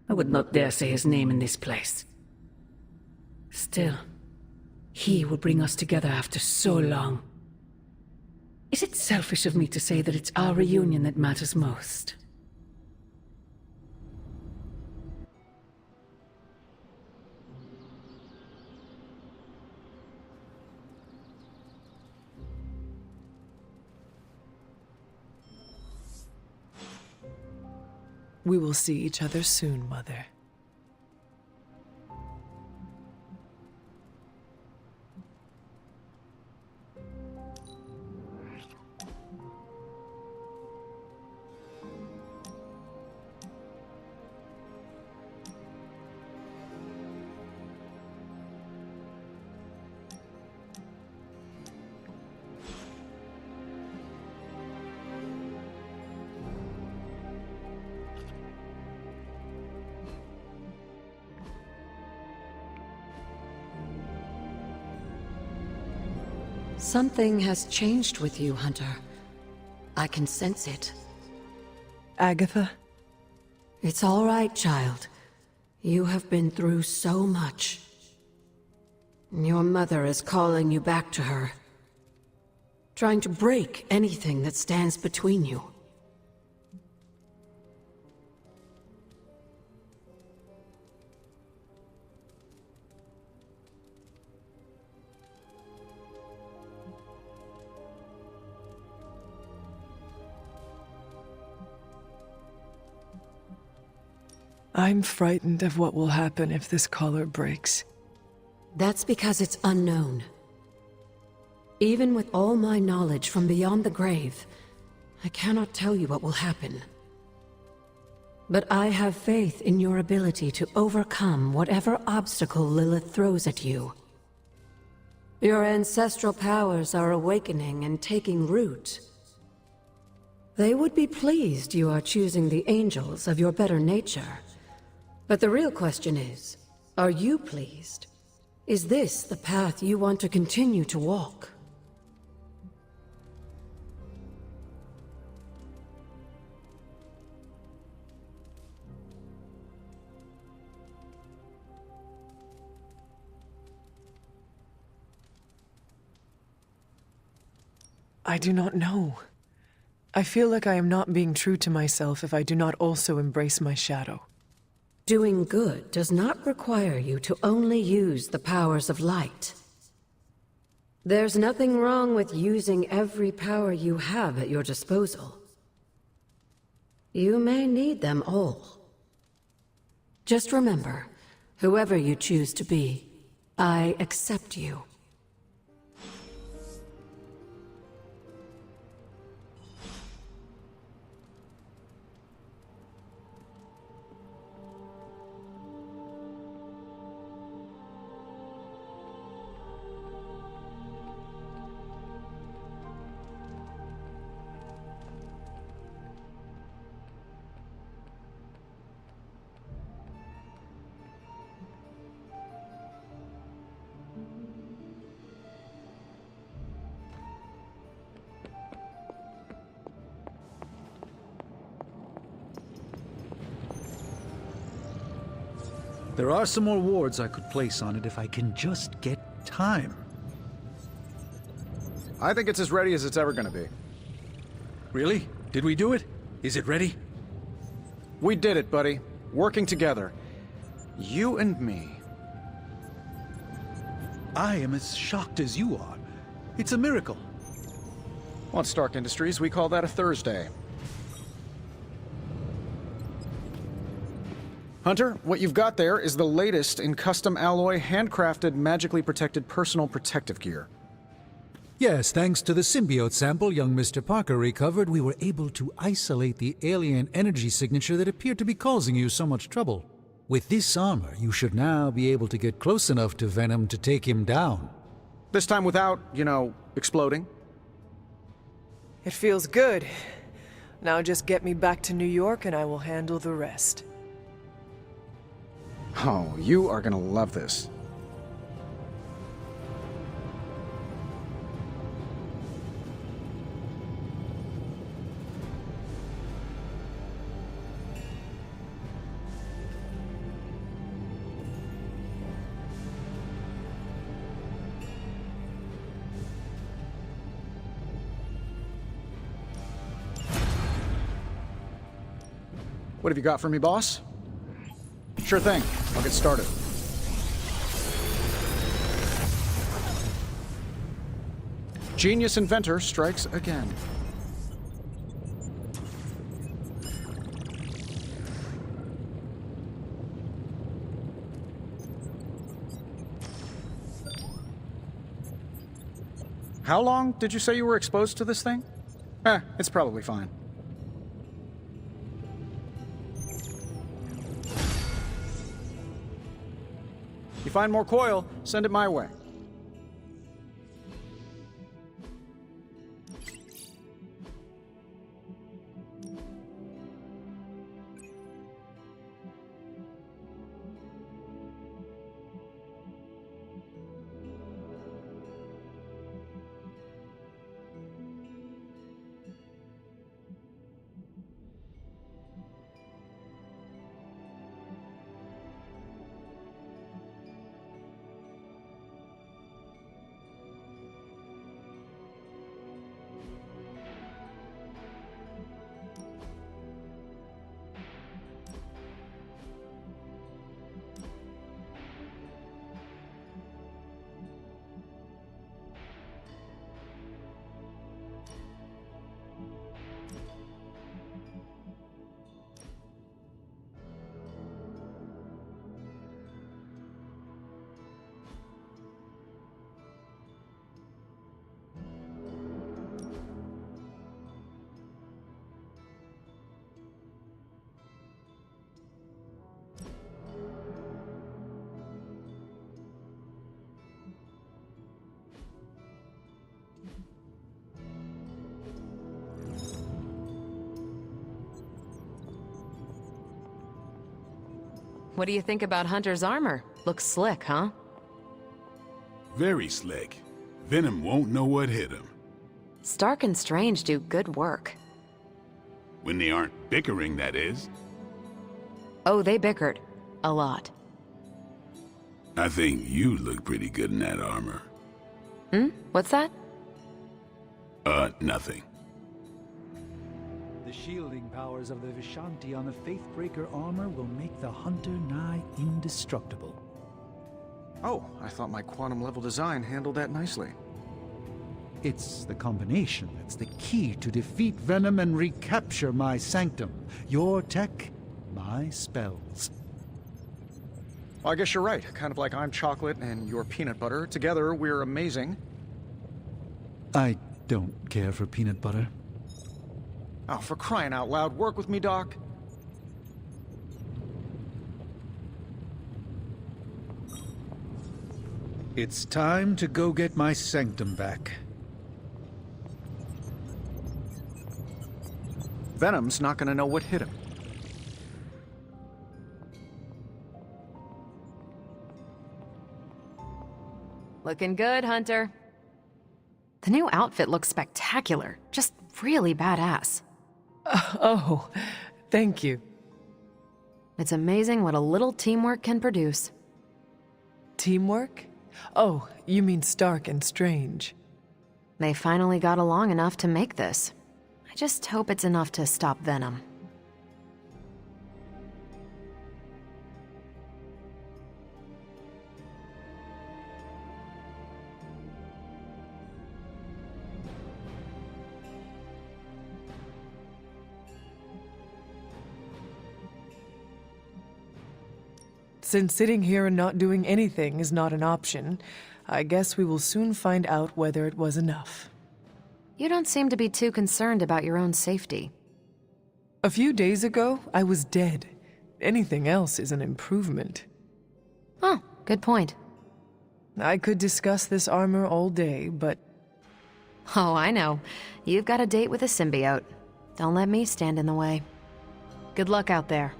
I would not dare say his name in this place. Still, he will bring us together after so long. Is it selfish of me to say that it's our reunion that matters most? We will see each other soon, Mother. Something has changed with you, Hunter. I can sense it. Agatha? It's all right, child. You have been through so much. Your mother is calling you back to her. Trying to break anything that stands between you. I'm frightened of what will happen if this collar breaks. That's because it's unknown. Even with all my knowledge from beyond the grave, I cannot tell you what will happen. But I have faith in your ability to overcome whatever obstacle Lilith throws at you. Your ancestral powers are awakening and taking root. They would be pleased you are choosing the angels of your better nature. But the real question is, are you pleased? Is this the path you want to continue to walk? I do not know. I feel like I am not being true to myself if I do not also embrace my shadow. Doing good does not require you to only use the powers of light. There's nothing wrong with using every power you have at your disposal. You may need them all. Just remember, whoever you choose to be, I accept you. There are some more wards I could place on it if I can just get time. I think it's as ready as it's ever gonna be. Really? Did we do it? Is it ready? We did it, buddy. Working together. You and me. I am as shocked as you are. It's a miracle. Well, at Stark Industries, we call that a Thursday. Hunter, what you've got there is the latest in custom alloy, handcrafted, magically protected personal protective gear. Yes, thanks to the symbiote sample young Mr. Parker recovered, we were able to isolate the alien energy signature that appeared to be causing you so much trouble. With this armor, you should now be able to get close enough to Venom to take him down. This time without, you know, exploding. It feels good. Now just get me back to New York and I will handle the rest. Oh, you are gonna love this. What have you got for me, boss? Sure thing. I'll get started. Genius inventor strikes again. How long did you say you were exposed to this thing? It's probably fine. You find more coil, send it my way. What do you think about Hunter's armor? Looks slick, huh? Very slick. Venom won't know what hit him. Stark and Strange do good work. When they aren't bickering, that is. Oh, they bickered. A lot. I think you look pretty good in that armor. What's that? Nothing. The shielding powers of the Vishanti on the Faithbreaker armor will make the Hunter nigh indestructible. Oh, I thought my quantum-level design handled that nicely. It's the combination that's the key to defeat Venom and recapture my sanctum. Your tech, my spells. Well, I guess you're right. Kind of like I'm chocolate and you're peanut butter. Together, we're amazing. I don't care for peanut butter. Oh, for crying out loud, work with me, Doc. It's time to go get my sanctum back. Venom's not gonna know what hit him. Looking good, Hunter. The new outfit looks spectacular. Just really badass. Oh, thank you. It's amazing what a little teamwork can produce. Teamwork? Oh, you mean Stark and Strange. They finally got along enough to make this. I just hope it's enough to stop Venom. Since sitting here and not doing anything is not an option, I guess we will soon find out whether it was enough. You don't seem to be too concerned about your own safety. A few days ago, I was dead. Anything else is an improvement. Oh, good point. I could discuss this armor all day, but... Oh, I know. You've got a date with a symbiote. Don't let me stand in the way. Good luck out there.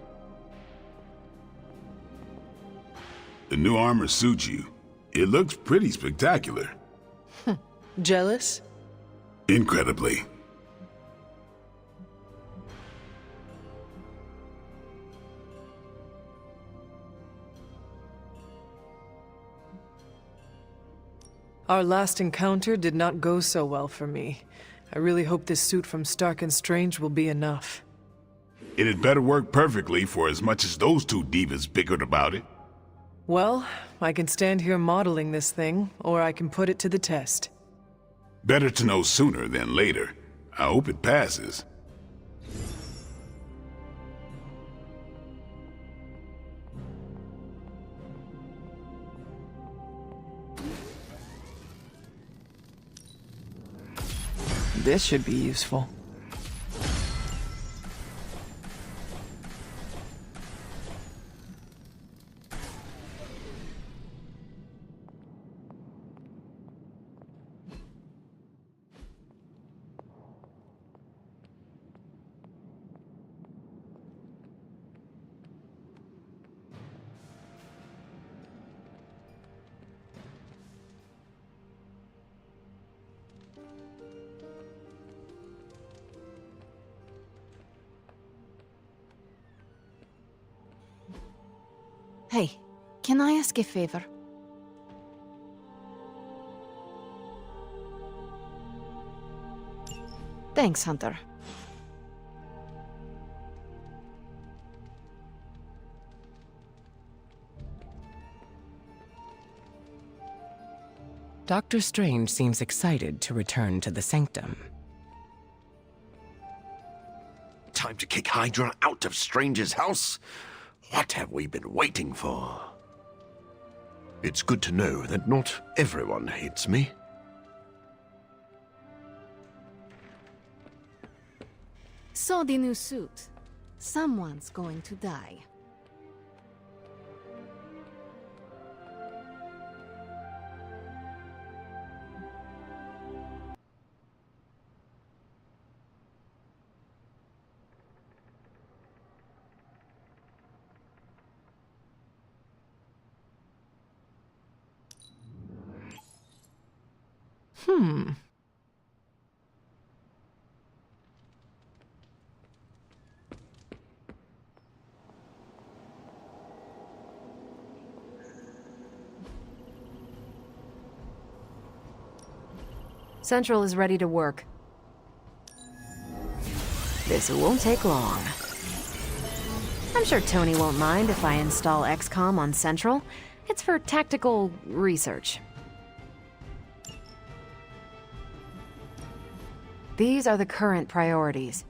The new armor suits you. It looks pretty spectacular. Jealous? Incredibly. Our last encounter did not go so well for me. I really hope this suit from Stark and Strange will be enough. It had better work perfectly for as much as those two divas bickered about it. Well, I can stand here modeling this thing, or I can put it to the test. Better to know sooner than later. I hope it passes. This should be useful. Hey, can I ask a favor? Thanks, Hunter. Dr. Strange seems excited to return to the Sanctum. Time to kick Hydra out of Strange's house? What have we been waiting for? It's good to know that not everyone hates me. So the new suit. Someone's going to die. Central is ready to work. This won't take long. I'm sure Tony won't mind if I install XCOM on Central. It's for tactical research. These are the current priorities.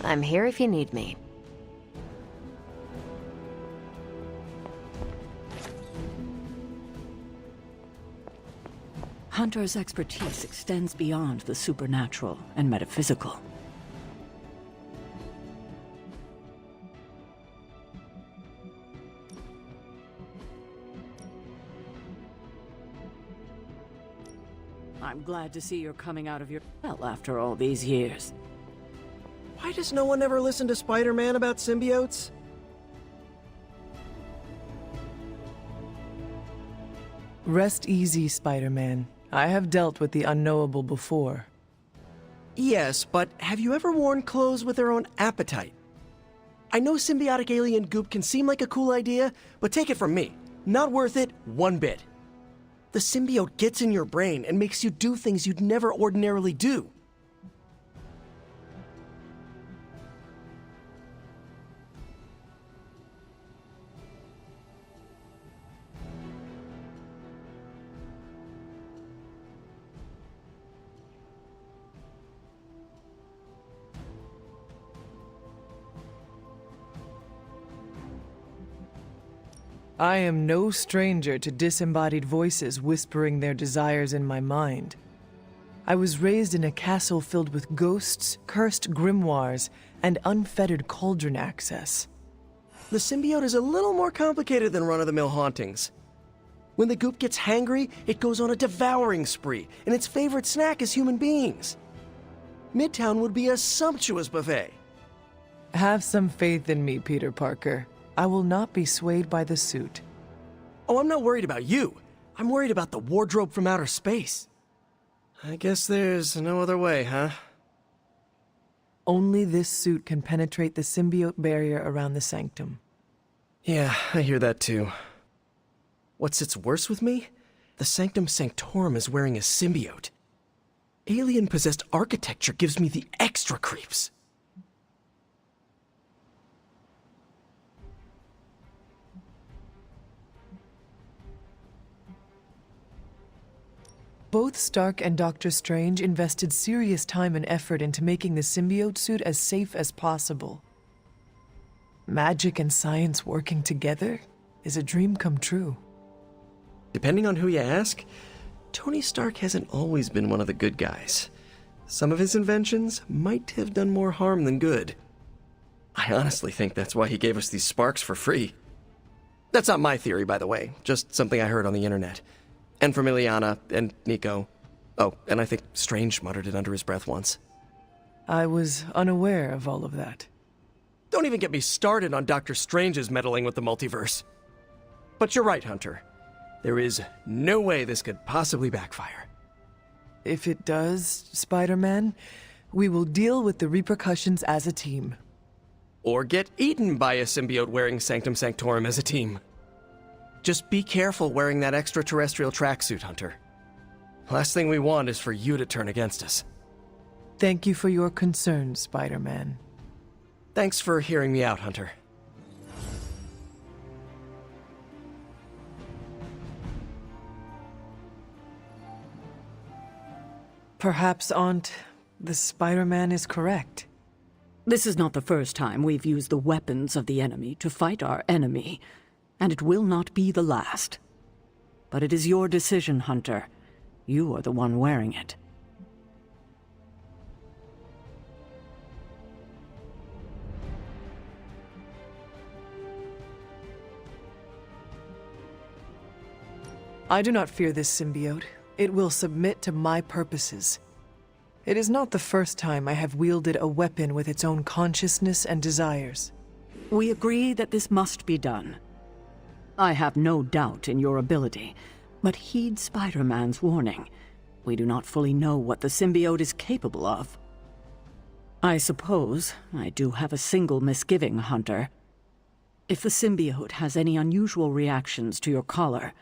I'm here if you need me. Hunter's expertise extends beyond the supernatural and metaphysical. I'm glad to see you're coming out of your shell after all these years. Why does no one ever listen to Spider-Man about symbiotes? Rest easy, Spider-Man. I have dealt with the unknowable before. Yes, but have you ever worn clothes with their own appetite? I know symbiotic alien goop can seem like a cool idea, but take it from me, not worth it one bit. The symbiote gets in your brain and makes you do things you'd never ordinarily do. I am no stranger to disembodied voices whispering their desires in my mind. I was raised in a castle filled with ghosts, cursed grimoires, and unfettered cauldron access. The symbiote is a little more complicated than run-of-the-mill hauntings. When the goop gets hangry, it goes on a devouring spree, and its favorite snack is human beings. Midtown would be a sumptuous buffet. Have some faith in me, Peter Parker. I will not be swayed by the suit. Oh, I'm not worried about you. I'm worried about the wardrobe from outer space. I guess there's no other way, huh? Only this suit can penetrate the symbiote barrier around the sanctum. Yeah, I hear that too. What sits worse with me? The Sanctum Sanctorum is wearing a symbiote. Alien-possessed architecture gives me the extra creeps. Both Stark and Doctor Strange invested serious time and effort into making the symbiote suit as safe as possible. Magic and science working together is a dream come true. Depending on who you ask, Tony Stark hasn't always been one of the good guys. Some of his inventions might have done more harm than good. I honestly think that's why he gave us these sparks for free. That's not my theory, by the way, just something I heard on the internet. And from Illyana and Nico. Oh, and I think Strange muttered it under his breath once. I was unaware of all of that. Don't even get me started on Doctor Strange's meddling with the multiverse. But you're right, Hunter. There is no way this could possibly backfire. If it does, Spider-Man, we will deal with the repercussions as a team. Or get eaten by a symbiote wearing Sanctum Sanctorum as a team. Just be careful wearing that extraterrestrial tracksuit, Hunter. Last thing we want is for you to turn against us. Thank you for your concern, Spider-Man. Thanks for hearing me out, Hunter. Perhaps, Aunt, the Spider-Man is correct. This is not the first time we've used the weapons of the enemy to fight our enemy, and it will not be the last. But it is your decision, Hunter. You are the one wearing it. I do not fear this symbiote. It will submit to my purposes. It is not the first time I have wielded a weapon with its own consciousness and desires. We agree that this must be done. I have no doubt in your ability, but heed Spider-Man's warning. We do not fully know what the symbiote is capable of. I suppose I do have a single misgiving, Hunter. If the symbiote has any unusual reactions to your collar,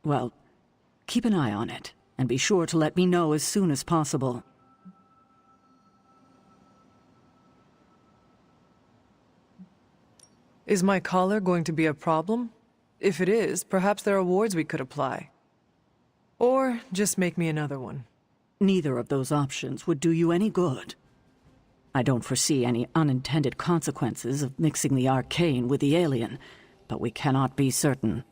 well, keep an eye on it, and be sure to let me know as soon as possible. Is my collar going to be a problem? If it is, perhaps there are wards we could apply. Or just make me another one. Neither of those options would do you any good. I don't foresee any unintended consequences of mixing the arcane with the alien, but we cannot be certain.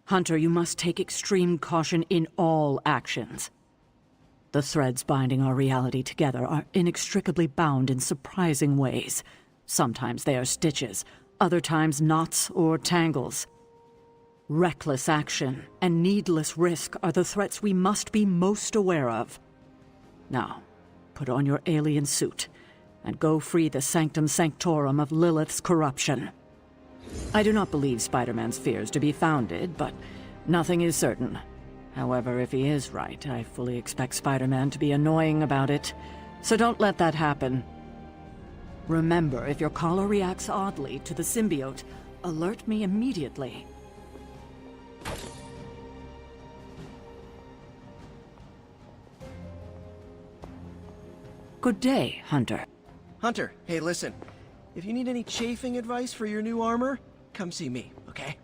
Hunter, you must take extreme caution in all actions. The threads binding our reality together are inextricably bound in surprising ways. Sometimes they are stitches, other times knots or tangles. Reckless action and needless risk are the threats we must be most aware of. Now, put on your alien suit and go free the Sanctum Sanctorum of Lilith's corruption. I do not believe Spider-Man's fears to be founded, but nothing is certain. However, if he is right, I fully expect Spider-Man to be annoying about it, so don't let that happen. Remember, if your collar reacts oddly to the symbiote, alert me immediately. Good day, Hunter. Hunter, hey listen. If you need any chafing advice for your new armor, come see me, okay?